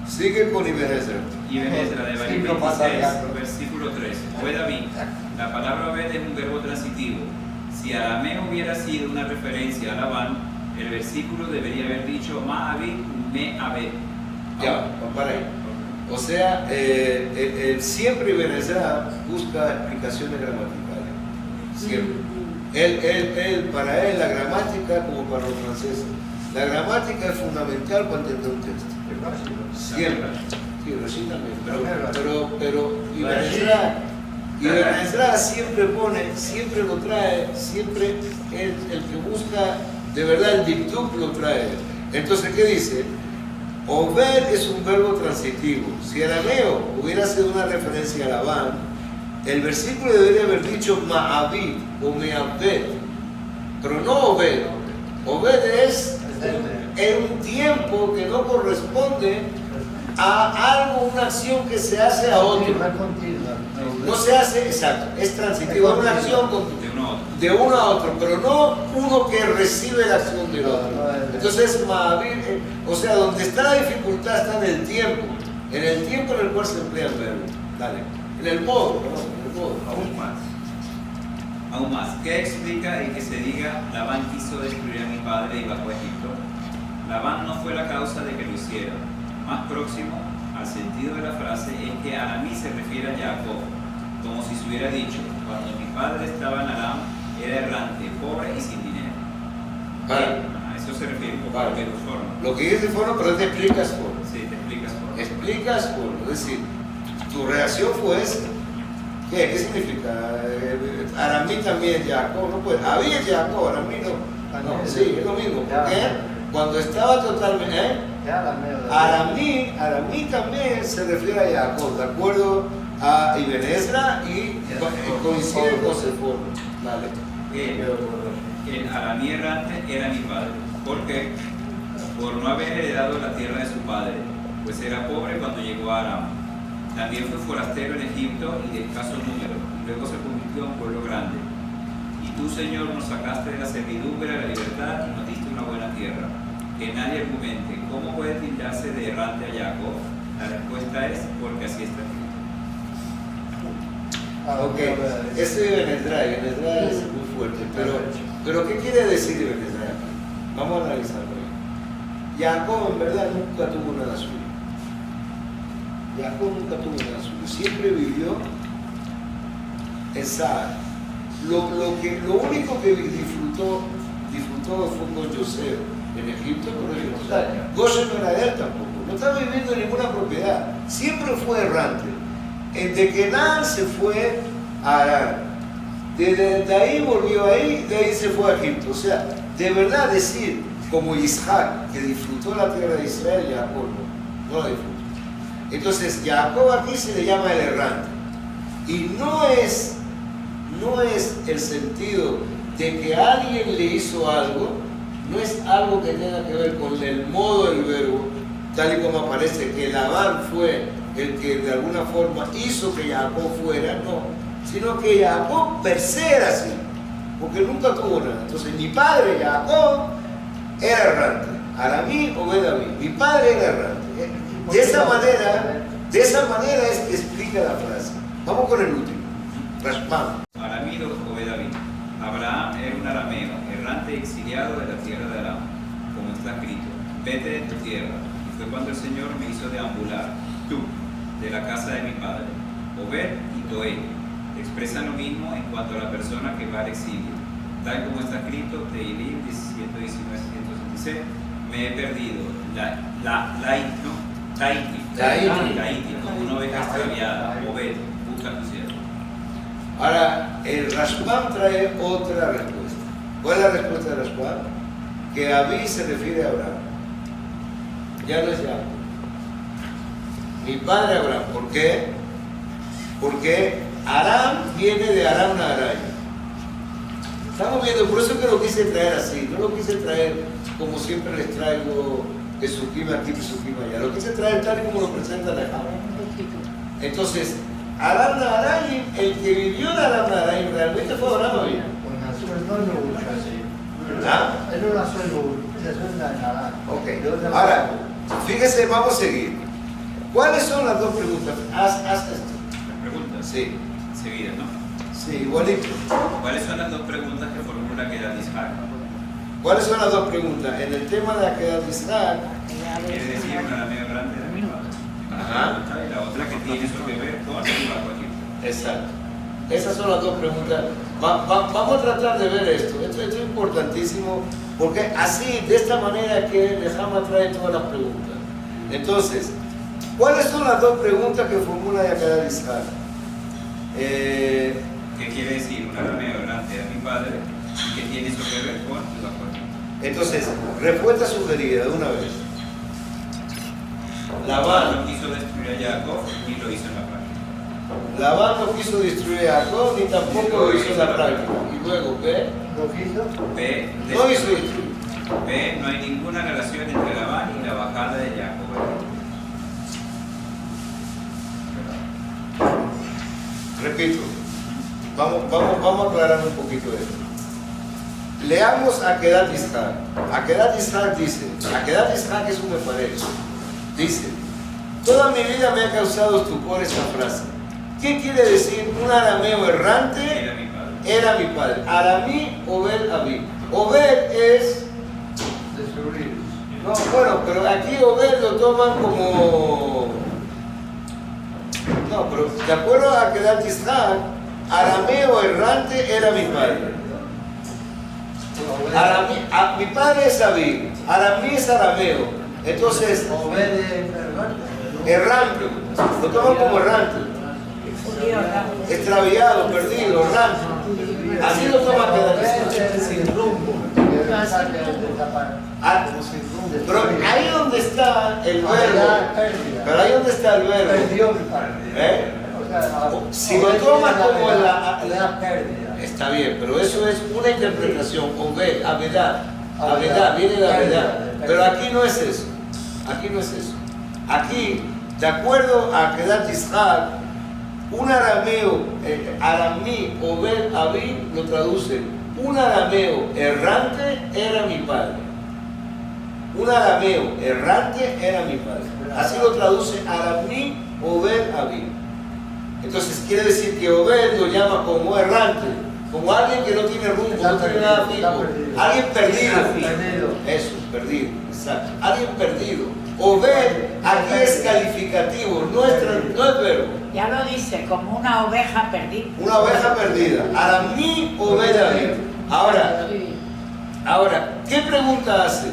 [SPEAKER 1] Sigue con Ibn Ezra.
[SPEAKER 6] Ibn Ezra de Barim 26, versículo 13. Fue David. La palabra Obed es un verbo transitivo. Si arameo hubiera sido una referencia a Labán, el versículo debería haber dicho Ma'abid, Me-Abed.
[SPEAKER 1] Ya, para ahí. O sea, siempre Ibn Ezra busca explicaciones gramaticales. Siempre. Para él, la gramática, como para los franceses, la gramática es fundamental para entender un texto. Siempre. Sí, Rashi también. Pero Ibn Ezra siempre lo trae, siempre el que busca de verdad el dikduk lo trae. Entonces, ¿qué dice? Obed es un verbo transitivo. Si arameo hubiera sido una referencia a Labán, el versículo debería haber dicho Ma'abid o Me'abed, pero no Obed. Obed es un tiempo que no corresponde a algo, una acción que se hace a otro. No se hace, exacto, es transitivo, es una acción de uno a otro, pero no uno que recibe la acción del otro. Entonces, o sea, donde está la dificultad está en el tiempo en el cual se emplea el verbo. Dale, en el modo,
[SPEAKER 6] Aún más, ¿qué explica el que se diga Labán quiso destruir a mi padre y bajó a Egipto? Labán no fue la causa de que lo hiciera. Más próximo al sentido de la frase es que Aramí se refiere a Jacob, como si se hubiera dicho, cuando mi padre estaba en Aram, era errante, pobre y sin dinero. A eso se refiere, porque lo forma.
[SPEAKER 1] Lo que dice forma, pero te explicas forma.
[SPEAKER 6] Sí, te explicas forma.
[SPEAKER 1] Explicas forma, es decir, tu reacción fue esta. ¿Qué significa? Aramí también Jacob, no puede. Había Jacob, Aramí no. No, sí, es lo mismo. Porque cuando estaba totalmente. Aramí también se refiere a Jacob, de acuerdo a Ibn Ezra y coincide con Seforno. Vale.
[SPEAKER 6] El Aramí errante era mi padre. ¿Por qué? Por no haber heredado la tierra de su padre, pues era pobre cuando llegó a Aram. También fue forastero en Egipto y de escaso número, y luego se convirtió en un pueblo grande. Y tú, Señor, nos sacaste de la servidumbre a la libertad y nos diste una buena tierra. Que nadie argumente, ¿cómo puede tildarse de errante a Jacob? La respuesta es porque así está escrito.
[SPEAKER 1] Ok, ese Ibn Ezra es muy fuerte, pero ¿qué quiere decir Ibn Ezra? Vamos a analizarlo. Jacob en verdad nunca tuvo nada suyo. Jacob nunca tuvo nada suyo, siempre vivió en Sahar. Lo único que disfrutó todo fue con José en Egipto, con Egipto. O sea, Goshen no era de él tampoco, no estaba viviendo en ninguna propiedad, siempre fue errante. De Kenan se fue a Arán, de ahí volvió ahí, de ahí se fue a Egipto. O sea, de verdad decir, como Isaac, que disfrutó la tierra de Israel, Jacob no la disfrutó. Entonces, Jacob aquí se le llama el errante. Y no es el sentido de que alguien le hizo algo, no es algo que tenga que ver con el modo del verbo, tal y como aparece que Labán fue el que de alguna forma hizo que Jacob fuera, no, sino que Jacob per se era así, porque nunca tuvo nada. Entonces mi padre Jacob era errante, Aramí Obed Abí, mi padre era errante. De esa manera es que explica la frase. Vamos con el último. Rashbam.
[SPEAKER 6] Aramí Obed Abí. Abraham era un arameo, errante y exiliado de la tierra de Aram, como está escrito: vete de tu tierra. Y fue cuando el Señor me hizo deambular, tú, de la casa de mi padre. Obed y Toé expresan lo mismo en cuanto a la persona que va al exilio. Tal como está escrito, Tehilim 119-166, me he perdido, Taiti, como una oveja extraviada. Obed, busca tu siervo.
[SPEAKER 1] Ahora, el Rashbam trae otra respuesta. ¿Cuál es la respuesta de Rashbam? Que Abí se refiere a Abraham. Ya no es Jacob. Mi padre Abraham. ¿Por qué? Porque Aram viene de Aram Naharaim. Estamos viendo, por eso que lo quise traer así. No lo quise traer como siempre les traigo Pesukim aquí, Pesukim allá. Lo quise traer tal como lo presenta la Java. Entonces, Aram Naharaim, el que vivió en Aram Naharaim realmente fue Abraham Abí. ¿Ah?
[SPEAKER 2] Él no nació en Ur, nació en Arán.
[SPEAKER 1] Ok. Ahora, fíjese, vamos a seguir. ¿Cuáles son las dos preguntas? Haz esto.
[SPEAKER 6] ¿Las preguntas?
[SPEAKER 1] Sí.
[SPEAKER 6] Seguidas, ¿no?
[SPEAKER 1] Sí, igualito.
[SPEAKER 6] ¿Cuáles son las dos preguntas que formula Kedat Isaac?
[SPEAKER 1] ¿Cuáles son las dos preguntas? En el tema de la Kedat Isaac,
[SPEAKER 6] Quiere decir un arameo grande de mi padre.
[SPEAKER 1] Ajá.
[SPEAKER 6] Y la otra que tiene eso que ver con el
[SPEAKER 1] exacto. Esas son las dos preguntas. Vamos a tratar de ver esto. Esto es importantísimo porque así, de esta manera que Nehama trae todas las preguntas. Entonces, ¿cuáles son las dos preguntas que formula Kedat Isaac?
[SPEAKER 6] ¿Qué quiere decir un arameo grande de mi padre? ¿Y qué tiene eso que ver con la cuarta?
[SPEAKER 1] Entonces, respuesta sugerida de una vez. Labán
[SPEAKER 6] no quiso destruir a Jacob ni lo hizo en la práctica.
[SPEAKER 1] Labán no quiso destruir a Jacob ni tampoco lo hizo en la práctica. Y luego, ¿qué?
[SPEAKER 2] ¿Lo quiso?
[SPEAKER 6] B.
[SPEAKER 1] No hizo destruir.
[SPEAKER 6] B. No hay ninguna relación entre Labán y la bajada de Jacob.
[SPEAKER 1] Repito, vamos a aclarar un poquito esto. Leamos a Kedat Isaac. A Kedat Isaac dice, a Kedat Isaac es un mefarech. Dice, toda mi vida me ha causado estupor esta frase. ¿Qué quiere decir? Un arameo errante era mi padre. Aramí, Obed, Abí. Obed es...
[SPEAKER 2] Destruir.
[SPEAKER 1] No, bueno, pero aquí Obed lo toman como... No, pero de acuerdo a Kedat Isaac, arameo errante era mi padre. Mi padre es Abí, Aramí es arameo. Entonces, errante, lo toman como errante. Extraviado, perdido, errante. Así lo toma Kedat Isaac.
[SPEAKER 2] Sin rumbo.
[SPEAKER 1] Pero ahí donde está el verbo, pero ahí donde está el verbo,
[SPEAKER 2] perdió mi padre.
[SPEAKER 1] Si lo tomas como
[SPEAKER 2] la pérdida.
[SPEAKER 1] está bien, pero eso es una interpretación, Obed, Abedad, viene de Abedad, pero aquí no es eso, aquí no es eso. Aquí, de acuerdo a Kedat Isaac, un arameo, Aramí, Obed, Abí, lo traduce, un arameo errante era mi padre. Un arameo errante era mi padre. Así lo traduce Aramí, Obed, Abí. Entonces quiere decir que Obed lo llama como errante, como alguien que no tiene rumbo, no tiene nada fijo, alguien perdido. Eso, perdido, exacto. Alguien perdido. Obed aquí es calificativo, no es verbo.
[SPEAKER 5] Ya lo dice, como una oveja perdida.
[SPEAKER 1] Una oveja perdida. Aramí, Obed, Abí. Ahora, ¿qué pregunta hace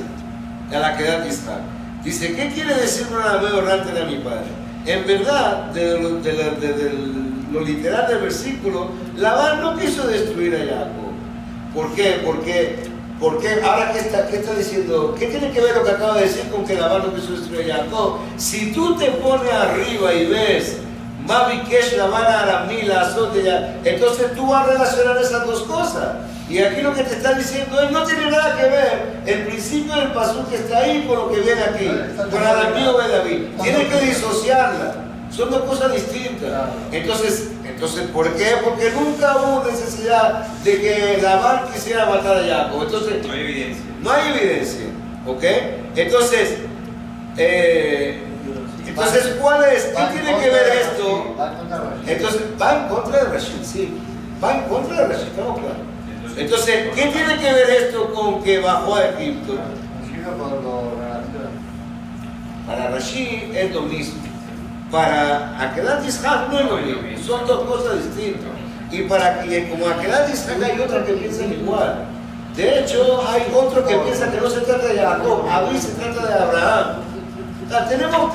[SPEAKER 1] a la que da Isaac? Dice, ¿qué quiere decir un arameo errante de mi padre? En verdad, de lo literal del versículo, Labán no quiso destruir a Jacob. ¿Por qué? Porque ahora, ¿qué está diciendo? ¿Qué tiene que ver lo que acaba de decir con que Labán no quiso destruir a Jacob? Si tú te pones arriba y ves Mavikesh Labán Aramí, la azote, entonces tú vas a relacionar esas dos cosas. Y aquí lo que te está diciendo es, no tiene nada que ver el principio del pasú que está ahí con lo que viene aquí, con Aramí o David. Tienes que disociarla. Son dos cosas distintas. Entonces, ¿por qué? Porque nunca hubo necesidad de que Labán quisiera matar a Jacob. Entonces,
[SPEAKER 6] no hay evidencia.
[SPEAKER 1] No hay evidencia. ¿Ok? Entonces, ¿cuál es? ¿Qué tiene que ver esto? Entonces, va en contra de Rashid, sí. Va en contra de Rashid, estamos claros. Entonces, ¿qué tiene que ver esto con que bajó a Egipto? Para Rashid es lo mismo. Para Akedat Yitzhak no es lo mismo. Son dos cosas distintas. Y como Akedat Yitzhak hay otros que piensan igual. De hecho, hay otros que piensan que no se trata de Jacob, a mí se trata de Abraham. O sea, tenemos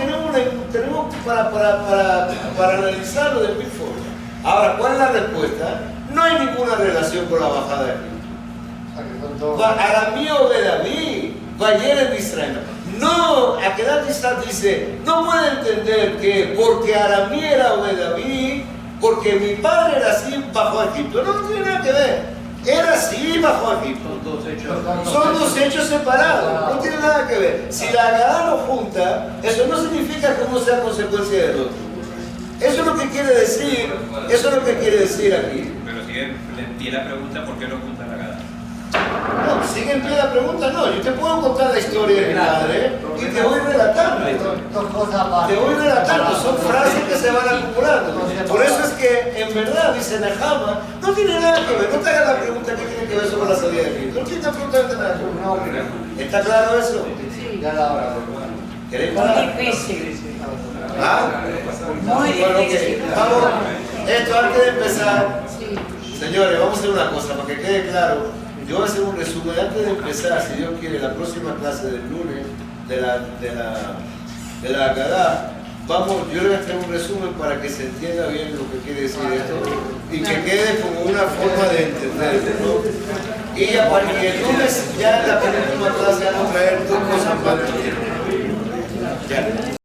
[SPEAKER 1] para analizarlo de mil formas. Ahora, ¿cuál es la respuesta? No hay ninguna relación con la bajada de Egipto. Aramí o David, Vayer en Israel. No, Akedat Yitzhak dice, no puede entender que porque Aramí era David, porque mi padre era así bajo Egipto. No tiene nada que ver. Era así bajo Egipto. Son dos hechos separados, no tiene nada que ver. Si la Agadá lo junta, eso no significa que uno sea consecuencia del otro. Eso es lo que quiere decir, aquí.
[SPEAKER 6] Pero sigue en pie la pregunta, ¿por qué no junta la Agadá?
[SPEAKER 1] No, sigue en pie la pregunta, no. Yo te puedo contar la historia de mi padre y te voy relatando. Te voy relatando, son frases que se van acumulando. Por eso es que, en verdad, dice Nehama, no tiene nada que ver. No te hagas la pregunta que tiene que ver sobre la salida de Cristo. No tiene absolutamente nada que ver. ¿Está claro eso?
[SPEAKER 4] Sí.
[SPEAKER 1] ¿Queréis parar?
[SPEAKER 5] Muy difícil.
[SPEAKER 1] ¿Ah?
[SPEAKER 5] Muy
[SPEAKER 1] Bueno,
[SPEAKER 5] difícil.
[SPEAKER 1] vamos, esto antes de empezar,
[SPEAKER 4] Sí.
[SPEAKER 1] señores, vamos a hacer una cosa para que quede claro. Yo voy a hacer un resumen antes de empezar, si Dios quiere, la próxima clase del lunes de la Agadá. Yo le voy a traer un resumen para que se entienda bien lo que quiere decir esto y que quede como una forma de entenderlo, ¿no? Y a partir del lunes, ya en la penúltima clase, vamos a traer dos cosas más. Ya.